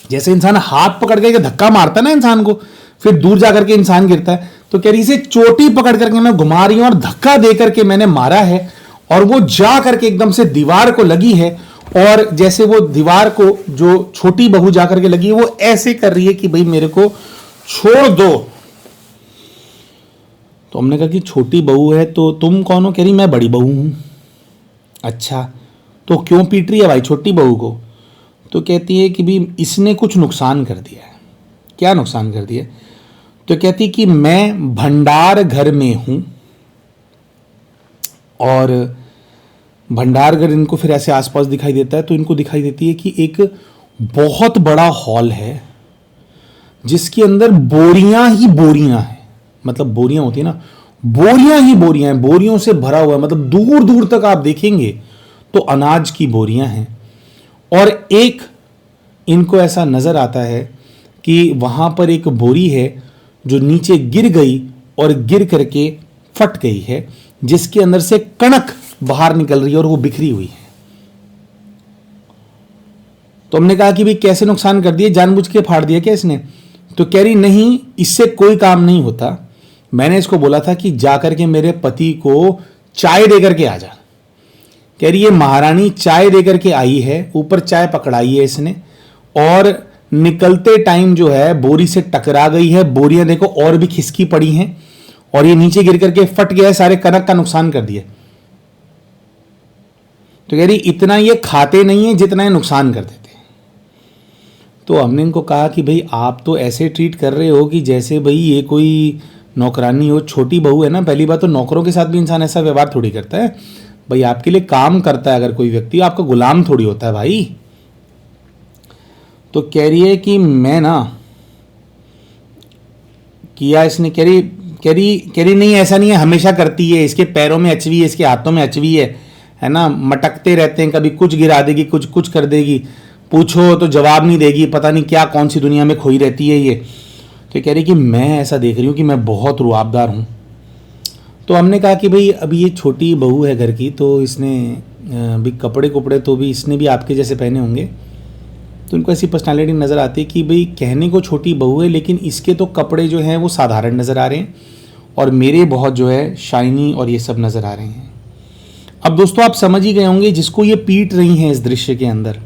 जैसे इंसान हाथ पकड़ के धक्का मारता है ना इंसान को, फिर दूर जाकर के इंसान गिरता है, तो कह रही इसे चोटी पकड़ करके मैं घुमा रही हूं और धक्का दे करके मैंने मारा है, और वो जा करके एकदम से दीवार को लगी है, और जैसे वो दीवार को जो छोटी बहू जाकर के लगी है वो ऐसे कर रही है कि भाई मेरे को छोड़ दो। तो हमने कहा कि छोटी बहू है तो तुम कौन हो? कह रही मैं बड़ी बहू हूं। अच्छा, तो क्यों पीट रही है भाई छोटी बहू को? तो कहती है कि भाई इसने कुछ नुकसान कर दिया है। क्या नुकसान कर दिया? तो कहती कि मैं भंडार घर में हूं, और भंडार घर इनको फिर ऐसे आसपास दिखाई देता है, तो इनको दिखाई देती है कि एक बहुत बड़ा हॉल है जिसके अंदर बोरियां ही बोरियां हैं। मतलब बोरियां होती है ना, बोरियां ही बोरियां हैं, बोरियों से भरा हुआ है। मतलब दूर दूर तक आप देखेंगे तो अनाज की बोरियां हैं, और एक इनको ऐसा नजर आता है कि वहां पर एक बोरी है जो नीचे गिर गई और गिर करके फट गई है, जिसके अंदर से कणक बाहर निकल रही है और वो बिखरी हुई है। तो हमने कहा कि भाई कैसे नुकसान कर दिए, जानबूझ के फाड़ दिया क्या इसने? तो कह रही नहीं, इससे कोई काम नहीं होता। मैंने इसको बोला था कि जा करके मेरे पति को चाय दे करके आ जा। कह रही ये महारानी चाय दे करके आई है, ऊपर चाय पकड़ाई है इसने, और निकलते टाइम जो है बोरी से टकरा गई है। बोरियां देखो और भी खिसकी पड़ी हैं, और ये नीचे गिर करके फट गया है, सारे कनक का नुकसान कर दिया। तो कह रही इतना ये खाते नहीं है जितना ये नुकसान कर देते। तो हमने इनको कहा कि भाई आप तो ऐसे ट्रीट कर रहे हो कि जैसे भाई ये कोई नौकरानी हो, छोटी बहू है ना। पहली बात तो नौकरों के साथ भी इंसान ऐसा व्यवहार थोड़ी करता है। भाई आपके लिए काम करता है अगर कोई व्यक्ति, आपका गुलाम थोड़ी होता है भाई। तो कह रही है कि मैं ना किया इसने। कह रही नहीं, ऐसा नहीं है, हमेशा करती है। इसके पैरों में अचवी है, इसके हाथों में अचवी है ना, मटकते रहते हैं, कभी कुछ गिरा देगी, कुछ कर देगी, पूछो तो जवाब नहीं देगी, पता नहीं क्या कौन सी दुनिया में खोई रहती है ये। तो कह रही कि मैं ऐसा देख रही हूँ कि मैं बहुत रुआबदार हूँ। तो हमने कहा कि भाई अभी ये छोटी बहू है घर की, तो इसने भी कपड़े तो भी इसने भी आपके जैसे पहने होंगे। तो उनको ऐसी पर्सनालिटी नज़र आती है कि भाई कहने को छोटी बहू है, लेकिन इसके तो कपड़े जो हैं वो साधारण नज़र आ रहे हैं, और मेरे बहुत जो है शाइनी और ये सब नज़र आ रहे हैं। अब दोस्तों आप समझ ही गए होंगे, जिसको ये पीट रही हैं इस दृश्य के अंदर,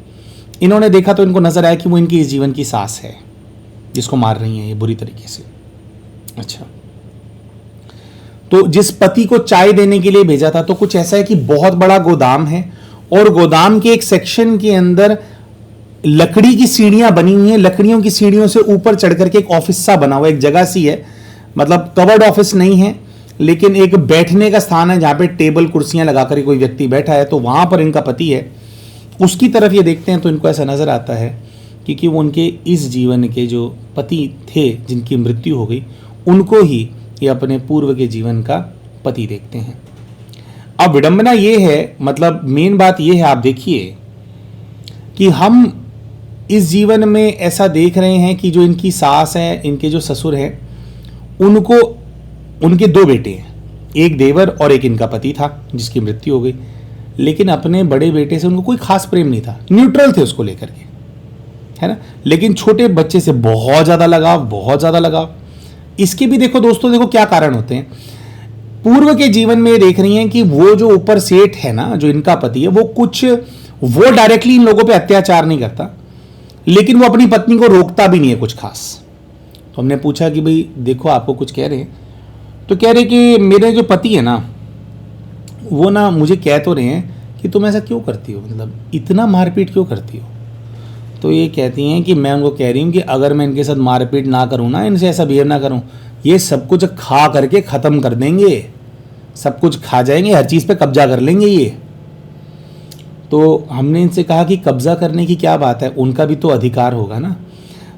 इन्होंने देखा तो इनको नज़र आया कि वो इनकी इस जीवन की सास है जिसको मार रही हैं ये बुरी तरीके से। अच्छा, तो जिस पति को चाय देने के लिए भेजा था, तो कुछ ऐसा है कि बहुत बड़ा गोदाम है, और गोदाम के एक सेक्शन के अंदर लकड़ी की सीढ़ियां बनी हुई हैं। लकड़ियों की सीढ़ियों से ऊपर चढ़ करके एक ऑफिस सा बना हुआ, एक जगह सी है, मतलब कवर्ड ऑफिस नहीं है, लेकिन एक बैठने का स्थान है जहां पे टेबल कुर्सियां लगाकर कोई व्यक्ति बैठा है। तो वहां पर इनका पति है। उसकी तरफ ये देखते हैं तो इनको ऐसा नजर आता है क्योंकि वो उनके इस जीवन के जो पति थे जिनकी मृत्यु हो गई, उनको ही ये अपने पूर्व के जीवन का पति देखते हैं। अब विडंबना ये है, मतलब मेन बात ये है, आप देखिए कि हम इस जीवन में ऐसा देख रहे हैं कि जो इनकी सास है, इनके जो ससुर हैं, उनको उनके दो बेटे हैं, एक देवर और एक इनका पति था जिसकी मृत्यु हो गई। लेकिन अपने बड़े बेटे से उनको कोई खास प्रेम नहीं था, न्यूट्रल थे उसको लेकर के, है ना। लेकिन छोटे बच्चे से बहुत ज़्यादा लगाव। इसके भी देखो दोस्तों, देखो क्या कारण होते हैं। पूर्व के जीवन में देख रही हैं कि वो जो ऊपर सेठ है ना, जो इनका पति है, वो डायरेक्टली इन लोगों पे अत्याचार नहीं करता, लेकिन वो अपनी पत्नी को रोकता भी नहीं है कुछ खास। तो हमने पूछा कि भाई देखो आपको कुछ कह रहे हैं, तो कह रहे कि मेरे जो पति है ना, वो ना मुझे कह तो रहे हैं कि तुम ऐसा क्यों करती हो, मतलब इतना मारपीट क्यों करती हो। तो ये कहती हैं कि मैं उनको कह रही हूँ कि अगर मैं इनके साथ मारपीट ना करूँ ना, इनसे ऐसा बिहेव ना करूँ, ये सब कुछ खा करके ख़त्म कर देंगे, सब कुछ खा जाएंगे, हर चीज़ पे कब्जा कर लेंगे ये। तो हमने इनसे कहा कि कब्जा करने की क्या बात है, उनका भी तो अधिकार होगा ना।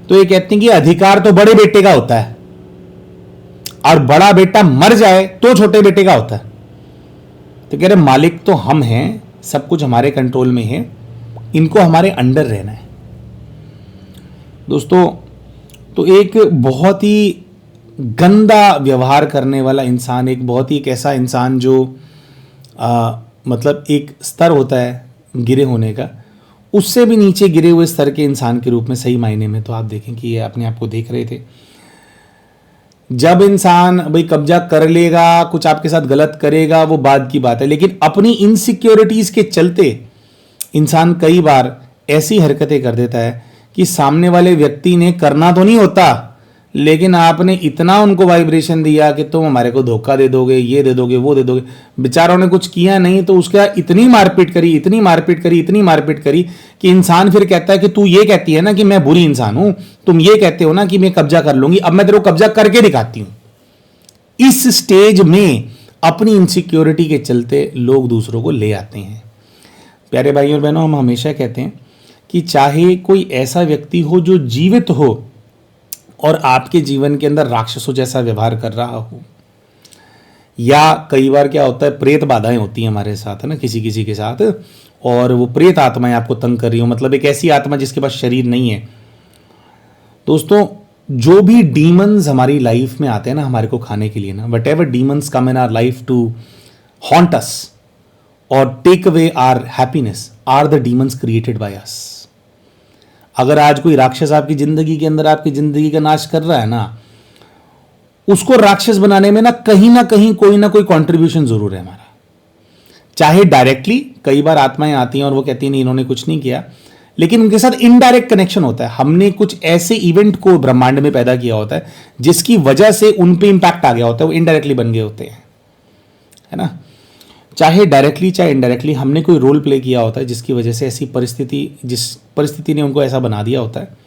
तो ये कहते हैं कि अधिकार तो बड़े बेटे का होता है, और बड़ा बेटा मर जाए तो छोटे बेटे का होता है। तो कह रहे मालिक तो हम हैं, सब कुछ हमारे कंट्रोल में है, इनको हमारे अंडर रहना है। दोस्तों, तो एक बहुत ही गंदा व्यवहार करने वाला इंसान, एक बहुत ही एक ऐसा इंसान जो मतलब एक स्तर होता है गिरे होने का, उससे भी नीचे गिरे हुए स्तर के इंसान के रूप में सही मायने में तो आप देखें कि ये अपने आप को देख रहे थे। जब इंसान भाई कब्जा कर लेगा, कुछ आपके साथ गलत करेगा, वो बाद की बात है, लेकिन अपनी इनसिक्योरिटीज के चलते इंसान कई बार ऐसी हरकतें कर देता है कि सामने वाले व्यक्ति ने करना तो नहीं होता, लेकिन आपने इतना उनको वाइब्रेशन दिया कि तुम हमारे को धोखा दे दोगे, ये दे दोगे, वो दे दोगे। बेचारों ने कुछ किया नहीं, तो उसके इतनी मारपीट करी कि इंसान फिर कहता है कि तू ये कहती है ना कि मैं बुरी इंसान हूं, तुम ये कहते हो ना कि मैं कब्जा कर लूंगी, अब मैं तेरे को कब्जा करके दिखाती हूं। इस स्टेज में अपनी इनसिक्योरिटी के चलते लोग दूसरों को ले आते हैं। प्यारे भाइयों और बहनों, हम हमेशा कहते हैं कि चाहे कोई ऐसा व्यक्ति हो जो जीवित हो और आपके जीवन के अंदर राक्षसों जैसा व्यवहार कर रहा हो, या कई बार क्या होता है, प्रेत बाधाएं होती हैं हमारे साथ, है ना, किसी किसी के साथ, और वो प्रेत आत्माएं आपको तंग कर रही हो, मतलब एक ऐसी आत्मा जिसके पास शरीर नहीं है। दोस्तों, जो भी डीमंस हमारी लाइफ में आते हैं ना हमारे को खाने के लिए ना, whatever demons come in our life to haunt us और take away our happiness are the demons created by us. अगर आज कोई राक्षस आपकी जिंदगी के अंदर आपकी जिंदगी का नाश कर रहा है ना, उसको राक्षस बनाने में ना कहीं कोई ना कोई कंट्रीब्यूशन जरूर है हमारा। चाहे डायरेक्टली, कई बार आत्माएं आती हैं और वो कहती हैं नहीं इन्होंने कुछ नहीं किया, लेकिन उनके साथ इनडायरेक्ट कनेक्शन होता है। हमने कुछ ऐसे इवेंट को ब्रह्मांड में पैदा किया होता है जिसकी वजह से उन पे इंपैक्ट आ गया होता है, वो इनडायरेक्टली बन गए होते हैं, है ना। चाहे डायरेक्टली चाहे इनडायरेक्टली हमने कोई रोल प्ले किया होता है जिसकी वजह से ऐसी परिस्थिति, जिस परिस्थिति ने उनको ऐसा बना दिया होता है।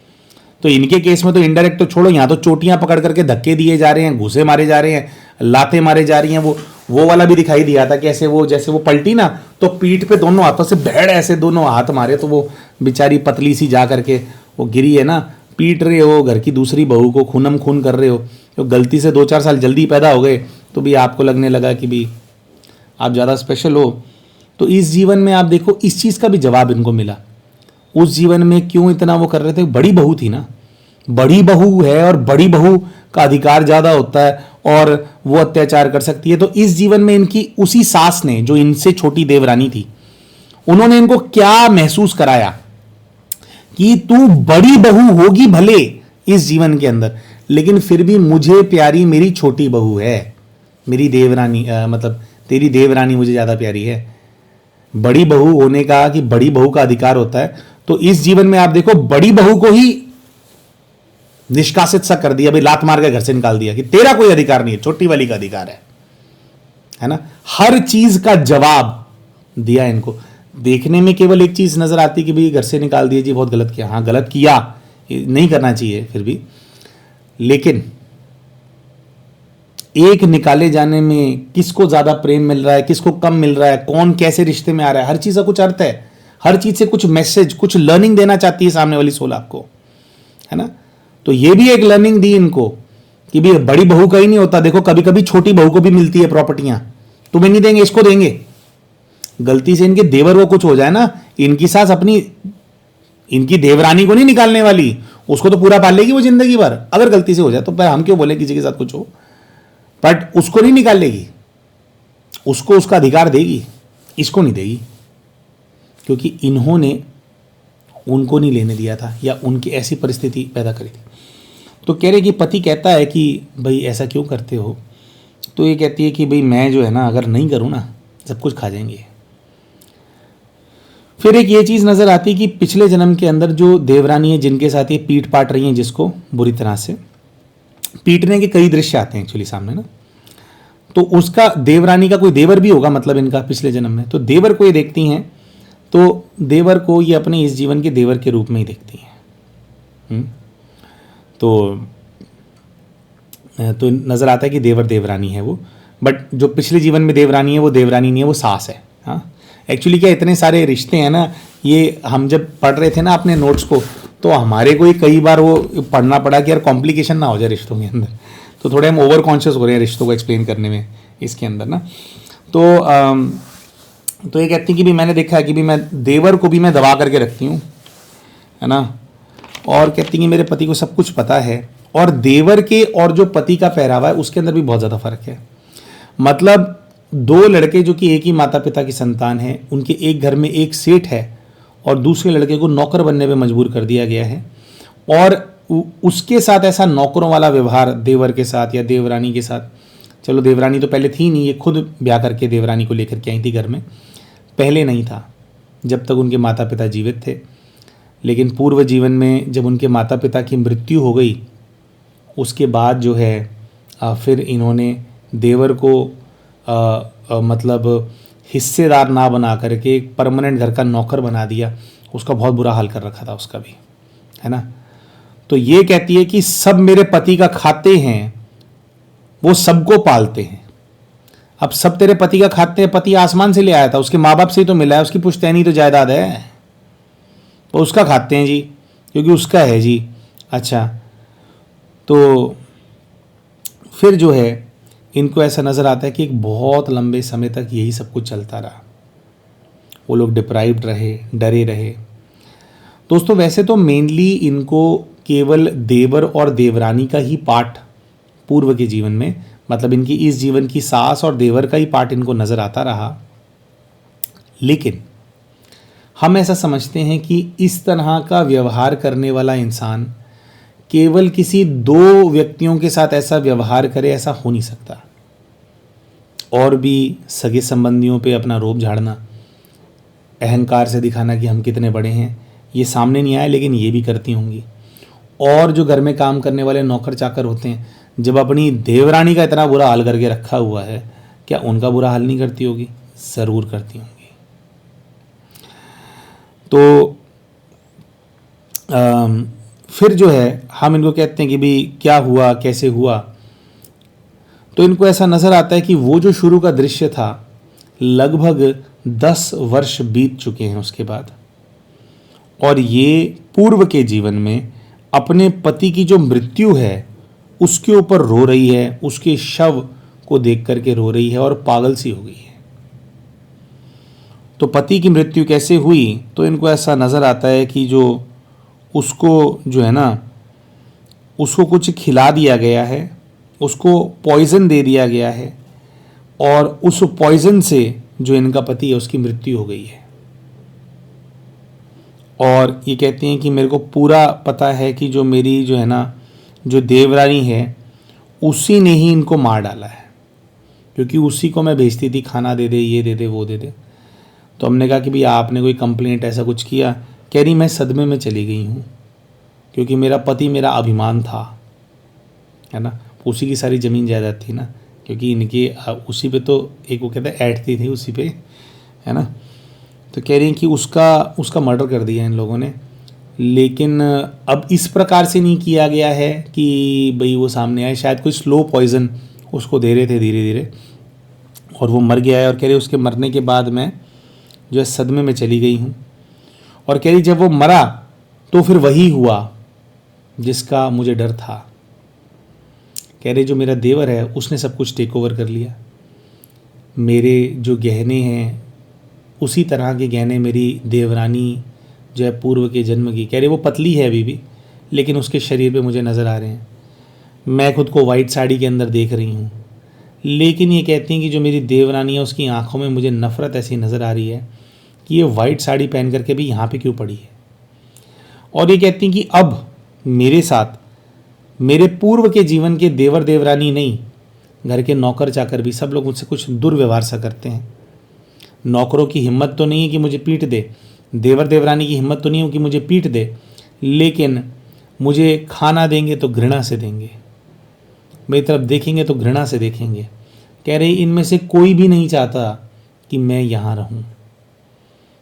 तो इनके केस में तो इनडायरेक्ट तो छोड़ो, यहाँ तो चोटियां पकड़ करके धक्के दिए जा रहे हैं, घूसे मारे जा रहे हैं, लाते मारे जा रही हैं। वो वाला भी दिखाई दिया था कि ऐसे वो जैसे वो पलटी ना तो पीठ पे दोनों हाथों से भेड़ ऐसे दोनों हाथ मारे, तो वो बेचारी पतली सी जा करके वो गिरी है ना। पीट रहे हो घर की दूसरी बहू को, खूनम खून कर रहे हो, तो गलती से 2-4 साल जल्दी पैदा हो गए तो भी आपको लगने लगा कि भी आप ज़्यादा स्पेशल हो। तो इस जीवन में आप देखो इस चीज़ का भी जवाब इनको मिला। उस जीवन में क्यों इतना वो कर रहे थे, बड़ी बहू थी ना, बड़ी बहू है और बड़ी बहू का अधिकार ज़्यादा होता है और वो अत्याचार कर सकती है। तो इस जीवन में इनकी उसी सास ने, जो इनसे छोटी देवरानी थी, उन्होंने इनको क्या महसूस कराया कि तू बड़ी बहू होगी भले इस जीवन के अंदर, लेकिन फिर भी मुझे प्यारी मेरी छोटी बहू है, मेरी देवरानी, मतलब तेरी देवरानी मुझे ज़्यादा प्यारी है। बड़ी बहू होने का, कि बड़ी बहू का अधिकार होता है। तो इस जीवन में आप देखो बड़ी बहू को ही निष्कासित सा कर दिया, भाई लात मार के घर से निकाल दिया कि तेरा कोई अधिकार नहीं है, छोटी वाली का अधिकार है ना। हर चीज का जवाब दिया इनको। देखने में केवल एक चीज नजर आती कि भाई घर से निकाल दिया जी, बहुत गलत किया। हाँ गलत किया, नहीं करना चाहिए फिर भी, लेकिन एक निकाले जाने में किसको ज्यादा प्रेम मिल रहा है, किसको कम मिल रहा है, कौन कैसे रिश्ते में आ रहा है, हर चीज का कुछ अर्थ है। हर चीज से कुछ मैसेज, कुछ लर्निंग देना चाहती है सामने वाली सोल आपको, है ना। तो ये भी एक लर्निंग दी इनको कि भाई बड़ी बहू का ही नहीं होता, देखो कभी कभी छोटी बहू को भी मिलती है प्रॉपर्टियां, तुम्हें नहीं देंगे इसको देंगे। गलती से इनके देवर वो कुछ हो जाए ना, इनकी सास अपनी, इनकी देवरानी को नहीं निकालने वाली, उसको तो पूरा पाल लेगी वो जिंदगी भर। अगर गलती से हो जाए तो हम क्यों बोले किसी के साथ कुछ हो, बट उसको नहीं निकाल लेगी, उसको उसका अधिकार देगी, इसको नहीं देगी, क्योंकि इन्होंने उनको नहीं लेने दिया था या उनकी ऐसी परिस्थिति पैदा करी थी। तो कह रहे कि पति कहता है कि भाई ऐसा क्यों करते हो, तो ये कहती है कि भाई मैं जो है ना, अगर नहीं करूँ ना सब कुछ खा जाएंगे। फिर एक ये चीज़ नज़र आती है कि पिछले जन्म के अंदर जो देवरानी है जिनके साथ ये पीट पाट रही हैं, जिसको बुरी तरह से पीटने के कई दृश्य आते हैं एक्चुअली सामने ना, तो उसका देवरानी का कोई देवर भी होगा, मतलब इनका पिछले जन्म में। तो देवर को ये देखती हैं, तो देवर को ये अपने इस जीवन के देवर के रूप में ही देखती हैं। तो नज़र आता है कि देवर देवरानी है वो, बट जो पिछले जीवन में देवरानी है वो देवरानी नहीं है, वो सास है। हाँ एक्चुअली क्या इतने सारे रिश्ते हैं ना, ये हम जब पढ़ रहे थे ना अपने नोट्स को, तो हमारे को ही कई बार वो पढ़ना पड़ा कि यार कॉम्प्लिकेशन ना हो जाए रिश्तों के अंदर। तो थोड़े हम ओवर कॉन्शियस हो रहे हैं रिश्तों को एक्सप्लेन करने में इसके अंदर ना। तो ये कहती हैं कि भी मैंने देखा है कि भी मैं देवर को भी मैं दबा करके रखती हूँ, है ना। और कहती हैं कि मेरे पति को सब कुछ पता है, और देवर के और जो पति का पहरावा है उसके अंदर भी बहुत ज़्यादा फर्क है। मतलब दो लड़के जो कि एक ही माता पिता की संतान है, उनके एक घर में एक सेठ है और दूसरे लड़के को नौकर बनने पे मजबूर कर दिया गया है, और उसके साथ ऐसा नौकरों वाला व्यवहार देवर के साथ या देवरानी के साथ। चलो देवरानी तो पहले थी नहीं, ये खुद ब्याह करके देवरानी को लेकर के आई थी घर में, पहले नहीं था जब तक उनके माता पिता जीवित थे। लेकिन पूर्व जीवन में जब उनके माता पिता की मृत्यु हो गई, उसके बाद जो है फिर इन्होंने देवर को मतलब हिस्सेदार ना बना करके एक परमानेंट घर का नौकर बना दिया, उसका बहुत बुरा हाल कर रखा था उसका भी, है ना। तो ये कहती है कि सब मेरे पति का खाते हैं, वो सबको पालते हैं। अब सब तेरे पति का खाते हैं, पति आसमान से ले आया था, उसके माँ बाप से ही तो मिला है, उसकी पुश्तैनी तो जायदाद है, तो उसका खाते हैं जी, क्योंकि उसका है जी। अच्छा, तो फिर जो है इनको ऐसा नज़र आता है कि एक बहुत लंबे समय तक यही सब कुछ चलता रहा, वो लोग डिप्राइव्ड रहे, डरे रहे। दोस्तों वैसे तो मेनली इनको केवल देवर और देवरानी का ही पार्ट पूर्व के जीवन में, मतलब इनकी इस जीवन की सास और देवर का ही पार्ट इनको नज़र आता रहा, लेकिन हम ऐसा समझते हैं कि इस तरह का व्यवहार करने वाला इंसान केवल किसी दो व्यक्तियों के साथ ऐसा व्यवहार करे, ऐसा हो नहीं सकता। और भी सगे संबंधियों पे अपना रोब झाड़ना, अहंकार से दिखाना कि हम कितने बड़े हैं, ये सामने नहीं आया लेकिन ये भी करती होंगी। और जो घर में काम करने वाले नौकर चाकर होते हैं, जब अपनी देवरानी का इतना बुरा हाल करके रखा हुआ है, क्या उनका बुरा हाल नहीं करती होगी? ज़रूर करती होंगी। तो फिर जो है हम इनको कहते हैं कि भाई क्या हुआ, कैसे हुआ? तो इनको ऐसा नज़र आता है कि वो जो शुरू का दृश्य था, लगभग 10 वर्ष बीत चुके हैं उसके बाद, और ये पूर्व के जीवन में अपने पति की जो मृत्यु है उसके ऊपर रो रही है, उसके शव को देख करके रो रही है और पागल सी हो गई है। तो पति की मृत्यु कैसे हुई? तो इनको ऐसा नज़र आता है कि जो उसको जो है ना, उसको कुछ खिला दिया गया है, उसको पॉइज़न दे दिया गया है, और उस पॉइज़न से जो इनका पति है उसकी मृत्यु हो गई है। और ये कहती हैं कि मेरे को पूरा पता है कि जो मेरी जो है ना, जो देवरानी है, उसी ने ही इनको मार डाला है, क्योंकि उसी को मैं भेजती थी, खाना दे दे, ये दे दे, वो दे दे। तो हमने कहा कि भाई आपने कोई कंप्लेंट ऐसा कुछ किया? कह रही मैं सदमे में चली गई हूँ, क्योंकि मेरा पति मेरा अभिमान था, है ना, उसी की सारी ज़मीन जायदाद थी ना, क्योंकि इनकी उसी पे तो एक वो कहते हैं ऐठती थी उसी पे, है ना। तो कह रही हैं कि उसका मर्डर कर दिया इन लोगों ने, लेकिन अब इस प्रकार से नहीं किया गया है कि भाई वो सामने आए, शायद कोई स्लो पॉइज़न उसको दे रहे थे धीरे धीरे, और वो मर गया है। और कह रही उसके मरने के बाद मैं जो है सदमे में चली गई हूँ। और कह रही जब वो मरा तो फिर वही हुआ जिसका मुझे डर था। कह रही जो मेरा देवर है उसने सब कुछ टेक ओवर कर लिया, मेरे जो गहने हैं उसी तरह के गहने मेरी देवरानी जो है पूर्व के जन्म की, कह रही वो पतली है अभी भी, लेकिन उसके शरीर पे मुझे नज़र आ रहे हैं। मैं खुद को वाइट साड़ी के अंदर देख रही हूँ, लेकिन ये कहती हैं कि जो मेरी देवरानी है उसकी आंखों में मुझे नफ़रत ऐसी नज़र आ रही है कि ये वाइट साड़ी पहन करके भी यहाँ पे क्यों पड़ी है। और ये कहती हैं कि अब मेरे साथ मेरे पूर्व के जीवन के देवर देवरानी नहीं, घर के नौकर चाकर भी सब लोग मुझसे कुछ दुर्व्यवहार सा करते हैं। नौकरों की हिम्मत तो नहीं है कि मुझे पीट दे, देवर देवरानी की हिम्मत तो नहीं हो कि मुझे पीट दे, लेकिन मुझे खाना देंगे तो घृणा से देंगे, मेरी तरफ देखेंगे तो घृणा से देखेंगे। कह रही इनमें से कोई भी नहीं चाहता कि मैं यहाँ रहूँ,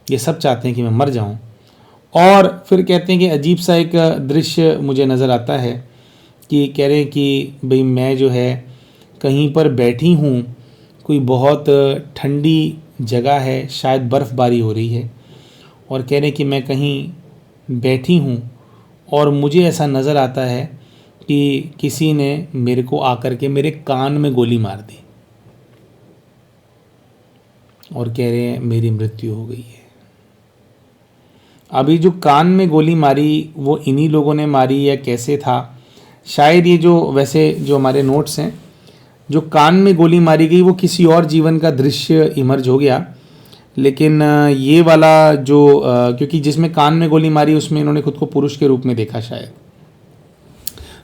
ये सब चाहते हैं कि मैं मर जाऊँ। और फिर कहते हैं कि अजीब सा एक दृश्य मुझे नज़र आता है कि कह रहे हैं कि भाई मैं जो है कहीं पर बैठी हूँ, कोई बहुत ठंडी जगह है, शायद बर्फ़बारी हो रही है, और कह रहे हैं कि मैं कहीं बैठी हूँ और मुझे ऐसा नज़र आता है कि किसी ने मेरे को आकर के मेरे कान में गोली मार दी, और कह रहे हैं मेरी मृत्यु हो गई है। अभी जो कान में गोली मारी वो इन्हीं लोगों ने मारी या कैसे था, शायद ये जो वैसे जो हमारे नोट्स हैं, जो कान में गोली मारी गई वो किसी और जीवन का दृश्य इमर्ज हो गया, लेकिन ये वाला जो क्योंकि जिसमें कान में गोली मारी उसमें इन्होंने खुद को पुरुष के रूप में देखा शायद।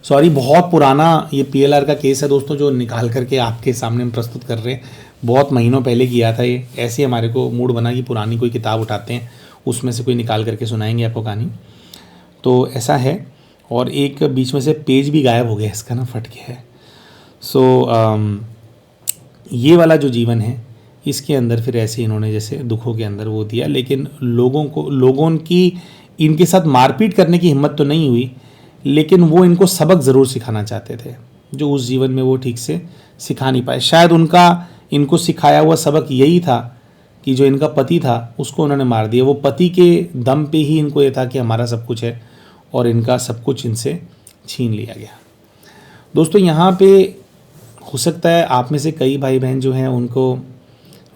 सॉरी, बहुत पुराना ये पीएलआर का केस है दोस्तों, जो निकाल करके आपके सामने हम प्रस्तुत कर रहे हैं। बहुत महीनों पहले किया था ये, ऐसे हमारे को मूड बना कि पुरानी कोई किताब उठाते हैं, उसमें से कोई निकाल करके सुनाएंगे आपको कहानी। तो ऐसा है, और एक बीच में से पेज भी गायब हो गया इसका ना, फट गया है। सो ये वाला जो जीवन है इसके अंदर फिर ऐसे इन्होंने जैसे दुखों के अंदर वो दिया, लेकिन लोगों की इनके साथ मारपीट करने की हिम्मत तो नहीं हुई, लेकिन वो इनको सबक ज़रूर सिखाना चाहते थे जो उस जीवन में वो ठीक से सिखा नहीं पाए। शायद उनका इनको सिखाया हुआ सबक यही था कि जो इनका पति था उसको उन्होंने मार दिया, वो पति के दम पे ही इनको ये था कि हमारा सब कुछ है, और इनका सब कुछ इनसे छीन लिया गया। दोस्तों यहाँ पे हो सकता है आप में से कई भाई बहन जो हैं उनको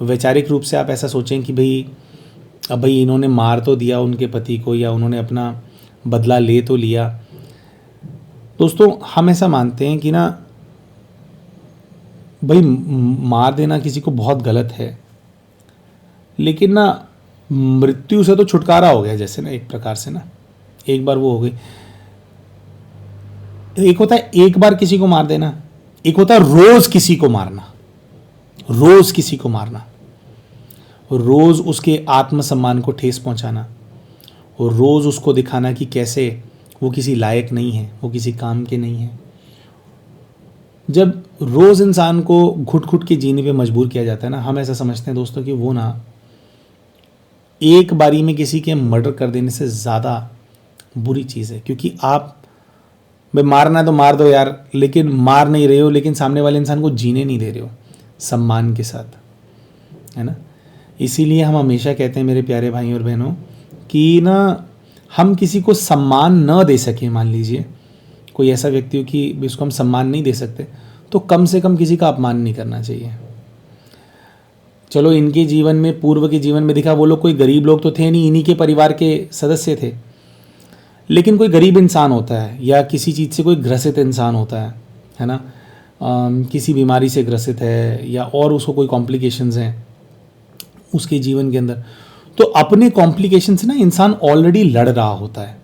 वैचारिक रूप से आप ऐसा सोचें कि भाई इन्होंने मार तो दिया उनके पति को, या उन्होंने अपना बदला ले तो लिया। दोस्तों हम ऐसा मानते हैं कि ना भाई मार देना किसी को बहुत गलत है, लेकिन ना मृत्यु से तो छुटकारा हो गया जैसे ना, एक प्रकार से ना, एक बार वो हो गई। एक होता है एक बार किसी को मार देना, एक होता है रोज किसी को मारना, रोज किसी को मारना, रोज उसके आत्मसम्मान को ठेस पहुंचाना, और रोज उसको दिखाना कि कैसे वो किसी लायक नहीं है, वो किसी काम के नहीं है। जब रोज इंसान को घुट घुट के जीने पे मजबूर किया जाता है ना, हम ऐसा समझते हैं दोस्तों कि वो ना एक बारी में किसी के मर्डर कर देने से ज़्यादा बुरी चीज़ है। क्योंकि आप भाई मारना है तो मार दो यार, लेकिन मार नहीं रहे हो, लेकिन सामने वाले इंसान को जीने नहीं दे रहे हो सम्मान के साथ, है ना। इसीलिए हम हमेशा कहते हैं मेरे प्यारे भाई और बहनों कि ना हम किसी को सम्मान न दे सकें, मान लीजिए कोई ऐसा व्यक्ति हो कि जिसको हम सम्मान नहीं दे सकते, तो कम से कम किसी का अपमान नहीं करना चाहिए। चलो इनके जीवन में, पूर्व के जीवन में दिखा वो लोग कोई गरीब लोग तो थे नहीं, इन्हीं के परिवार के सदस्य थे, लेकिन कोई गरीब इंसान होता है या किसी चीज़ से कोई ग्रसित इंसान होता है ना, किसी बीमारी से ग्रसित है या और उसको कोई कॉम्प्लिकेशंस हैं उसके जीवन के अंदर, तो अपने कॉम्प्लिकेशन से ना इंसान ऑलरेडी लड़ रहा होता है।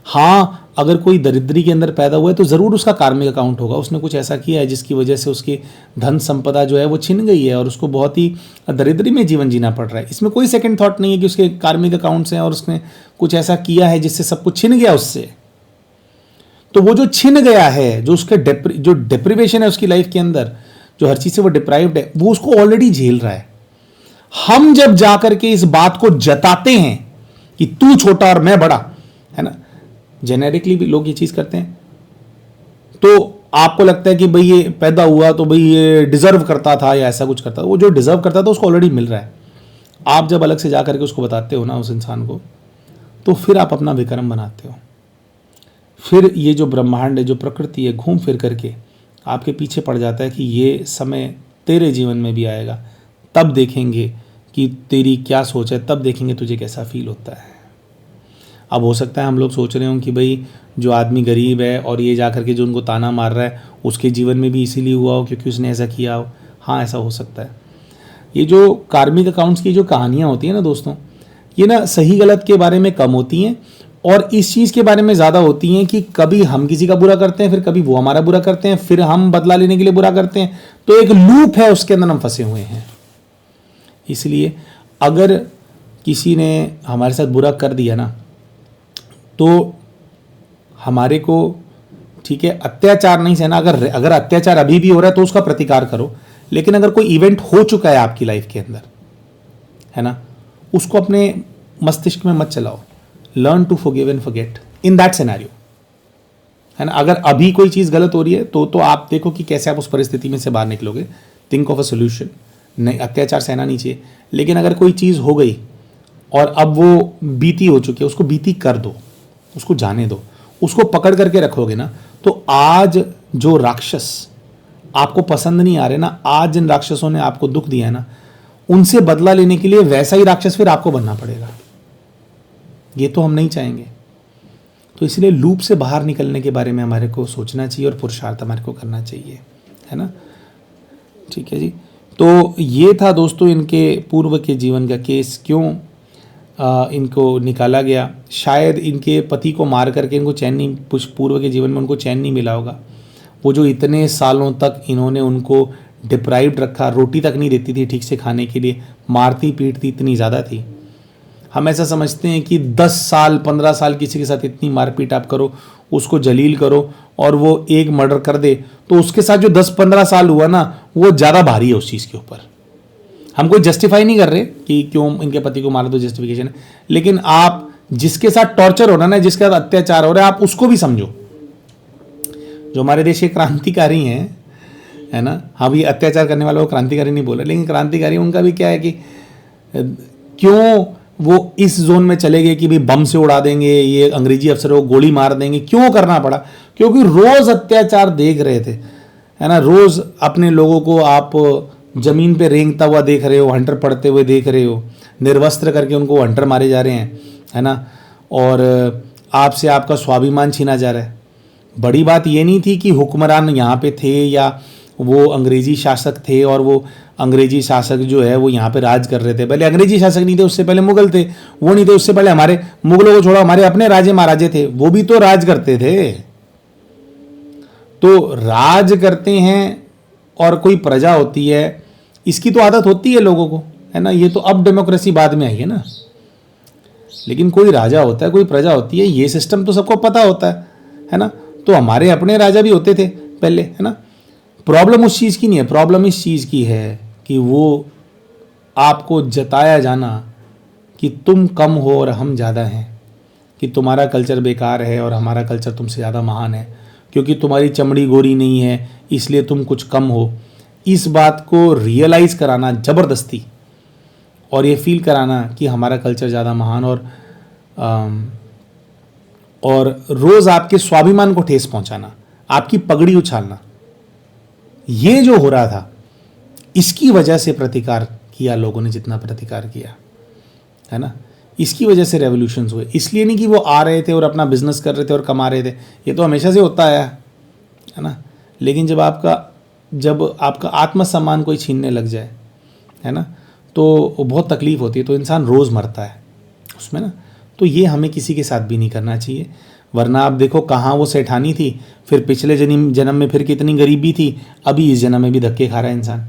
हाँ, अगर कोई दरिद्री के अंदर पैदा हुआ है तो ज़रूर उसका कार्मिक अकाउंट होगा, उसने कुछ ऐसा किया है जिसकी वजह से उसकी धन संपदा जो है वो छिन गई है और उसको बहुत ही दरिद्री में जीवन जीना पड़ रहा है। इसमें कोई सेकंड थॉट नहीं है कि उसके कार्मिक अकाउंट्स हैं और उसने कुछ ऐसा किया है जिससे सब कुछ छिन गया उससे। तो वो जो छिन गया है, जो उसका जो डिप्रिवेशन है उसकी लाइफ के अंदर, जो हर चीज़ से वो डिप्राइव्ड है, वो उसको ऑलरेडी झेल रहा है। हम जब जाकर के इस बात को जताते हैं कि तू छोटा और मैं बड़ा, है ना, जेनेरिकली भी लोग ये चीज़ करते हैं, तो आपको लगता है कि भाई ये पैदा हुआ तो भाई ये डिज़र्व करता था या ऐसा कुछ करता था। वो जो डिज़र्व करता था उसको ऑलरेडी मिल रहा है। आप जब अलग से जा करके उसको बताते हो ना उस इंसान को, तो फिर आप अपना विक्रम बनाते हो। फिर ये जो ब्रह्मांड है, जो प्रकृति है, घूम फिर करके आपके पीछे पड़ जाता है कि ये समय तेरे जीवन में भी आएगा, तब देखेंगे कि तेरी क्या सोच है, तब देखेंगे तुझे कैसा फील होता है। अब हो सकता है हम लोग सोच रहे हों कि भाई जो आदमी गरीब है और ये जा करके जो उनको ताना मार रहा है उसके जीवन में भी इसीलिए हुआ हो क्योंकि उसने ऐसा किया हो। हाँ, ऐसा हो सकता है। ये जो कार्मिक अकाउंट्स की जो कहानियाँ होती हैं ना दोस्तों, ये ना सही गलत के बारे में कम होती हैं और इस चीज़ के बारे में ज़्यादा होती हैं कि कभी हम किसी का बुरा करते हैं, फिर कभी वो हमारा बुरा करते हैं, फिर हम बदला लेने के लिए बुरा करते हैं। तो एक लूप है, उसके अंदर हम फंसे हुए हैं। इसलिए अगर किसी ने हमारे साथ बुरा कर दिया ना, तो हमारे को ठीक है अत्याचार नहीं सहना। अगर अत्याचार अभी भी हो रहा है तो उसका प्रतिकार करो, लेकिन अगर कोई इवेंट हो चुका है आपकी लाइफ के अंदर, है ना, उसको अपने मस्तिष्क में मत चलाओ। Learn to forgive and forget in that scenario, है ना। अगर अभी कोई चीज़ गलत हो रही है तो आप देखो कि कैसे आप उस परिस्थिति में से बाहर निकलोगे। Think of a solution. नहीं, अत्याचार सहना नहीं चाहिए, लेकिन अगर कोई चीज़ हो गई और अब वो बीती हो चुकी है, उसको बीती कर दो, उसको जाने दो। उसको पकड़ करके रखोगे ना, तो आज जो राक्षस आपको पसंद नहीं आ रहे ना, आज जिन राक्षसों ने आपको दुख दिया है ना, उनसे बदला लेने के लिए वैसा ही राक्षस फिर आपको बनना पड़ेगा। ये तो हम नहीं चाहेंगे। तो इसलिए लूप से बाहर निकलने के बारे में हमारे को सोचना चाहिए और पुरुषार्थ हमारे को करना चाहिए, है ना। ठीक है जी। तो ये था दोस्तों इनके पूर्व के जीवन का केस, क्यों इनको निकाला गया। शायद इनके पति को मार करके इनको चैन नहीं, पूर्व के जीवन में उनको चैन नहीं मिला होगा। वो जो इतने सालों तक इन्होंने उनको डिप्राइव्ड रखा, रोटी तक नहीं देती थी ठीक से खाने के लिए, मारती पीटती इतनी ज़्यादा थी। हम ऐसा समझते हैं कि 10 साल 15 साल किसी के साथ इतनी मारपीट आप करो, उसको जलील करो और वो एक मर्डर कर दे, तो उसके साथ जो 10-15 साल हुआ ना, वो ज़्यादा भारी है उस चीज़ के ऊपर। हम कोई जस्टिफाई नहीं कर रहे कि क्यों इनके पति को मारा, तो जस्टिफिकेशन है, लेकिन आप जिसके साथ टॉर्चर हो रहा ना, जिसके साथ अत्याचार हो रहा है, आप उसको भी समझो। जो हमारे देश के क्रांतिकारी हैं, है ना, हम ये अत्याचार करने वालों को क्रांतिकारी नहीं बोल रहे, लेकिन क्रांतिकारी उनका भी क्या है कि क्यों वो इस जोन में चले गए कि भाई बम से उड़ा देंगे, ये अंग्रेजी अफसरों को गोली मार देंगे। क्यों करना पड़ा? क्योंकि रोज अत्याचार देख रहे थे, है ना। रोज अपने लोगों को आप जमीन पे रेंगता हुआ देख रहे हो, हंटर पड़ते हुए देख रहे हो, निर्वस्त्र करके उनको हंटर मारे जा रहे हैं, है ना, और आपसे आपका स्वाभिमान छीना जा रहा है। बड़ी बात ये नहीं थी कि हुक्मरान यहाँ पे थे या वो अंग्रेजी शासक थे और वो अंग्रेजी शासक जो है वो यहाँ पे राज कर रहे थे। पहले अंग्रेजी शासक नहीं थे, उससे पहले मुगल थे, वो नहीं थे, उससे पहले हमारे मुगलों को छोड़ो हमारे अपने राजे महाराजे थे, वो भी तो राज करते थे। तो राज करते हैं और कोई प्रजा होती है, इसकी तो आदत होती है लोगों को, है ना। ये तो अब डेमोक्रेसी बाद में आई है ना, लेकिन कोई राजा होता है, कोई प्रजा होती है, ये सिस्टम तो सबको पता होता है ना। तो हमारे अपने राजा भी होते थे पहले, है ना। प्रॉब्लम उस चीज़ की नहीं है, प्रॉब्लम इस चीज़ की है कि वो आपको जताया जाना कि तुम कम हो और हम ज़्यादा हैं, कि तुम्हारा कल्चर बेकार है और हमारा कल्चर तुमसे ज़्यादा महान है, क्योंकि तुम्हारी चमड़ी गोरी नहीं है इसलिए तुम कुछ कम हो। इस बात को रियलाइज़ कराना ज़बरदस्ती, और ये फील कराना कि हमारा कल्चर ज़्यादा महान, और रोज़ आपके स्वाभिमान को ठेस पहुंचाना, आपकी पगड़ी उछालना, ये जो हो रहा था, इसकी वजह से प्रतिकार किया लोगों ने जितना प्रतिकार किया, है ना। इसकी वजह से रेवोल्यूशंस हुए, इसलिए नहीं कि वो आ रहे थे और अपना बिजनेस कर रहे थे और कमा रहे थे, ये तो हमेशा से होता आया है ना। लेकिन जब आपका आत्मसम्मान कोई छीनने लग जाए, है ना, तो बहुत तकलीफ होती है, तो इंसान रोज़ मरता है उसमें ना। तो ये हमें किसी के साथ भी नहीं करना चाहिए, वरना आप देखो कहाँ वो सेठानी थी, फिर पिछले जन्म में फिर कितनी गरीबी थी, अभी इस जन्म में भी धक्के खा रहा है इंसान,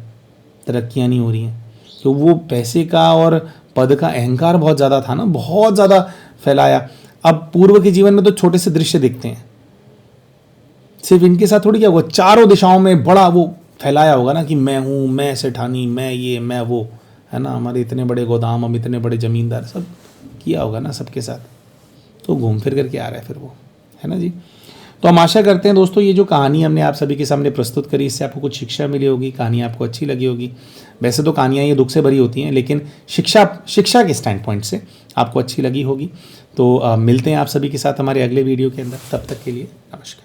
तरक्कियाँ नहीं हो रही हैं। तो वो पैसे का और पद का अहंकार बहुत ज़्यादा था ना, बहुत ज़्यादा फैलाया। अब पूर्व के जीवन में तो छोटे से दृश्य दिखते हैं, सिर्फ इनके साथ थोड़ी क्या होगा, चारों दिशाओं में बड़ा वो फैलाया होगा ना कि मैं हूँ, मैं सेठानी, मैं ये मैं वो, है ना, हमारे इतने बड़े गोदाम, हम इतने बड़े ज़मींदार, सब किया होगा ना सबके साथ। तो घूम फिर करके आ रहा है फिर वो, है ना जी। तो हम आशा करते हैं दोस्तों, ये जो कहानी हमने आप सभी के सामने प्रस्तुत करी, इससे आपको कुछ शिक्षा मिली होगी, कहानी आपको अच्छी लगी होगी। वैसे तो कहानियाँ ये दुख से भरी होती हैं, लेकिन शिक्षा के स्टैंड पॉइंट से आपको अच्छी लगी होगी। तो मिलते हैं आप सभी के साथ हमारे अगले वीडियो के अंदर, तब तक के लिए नमस्कार।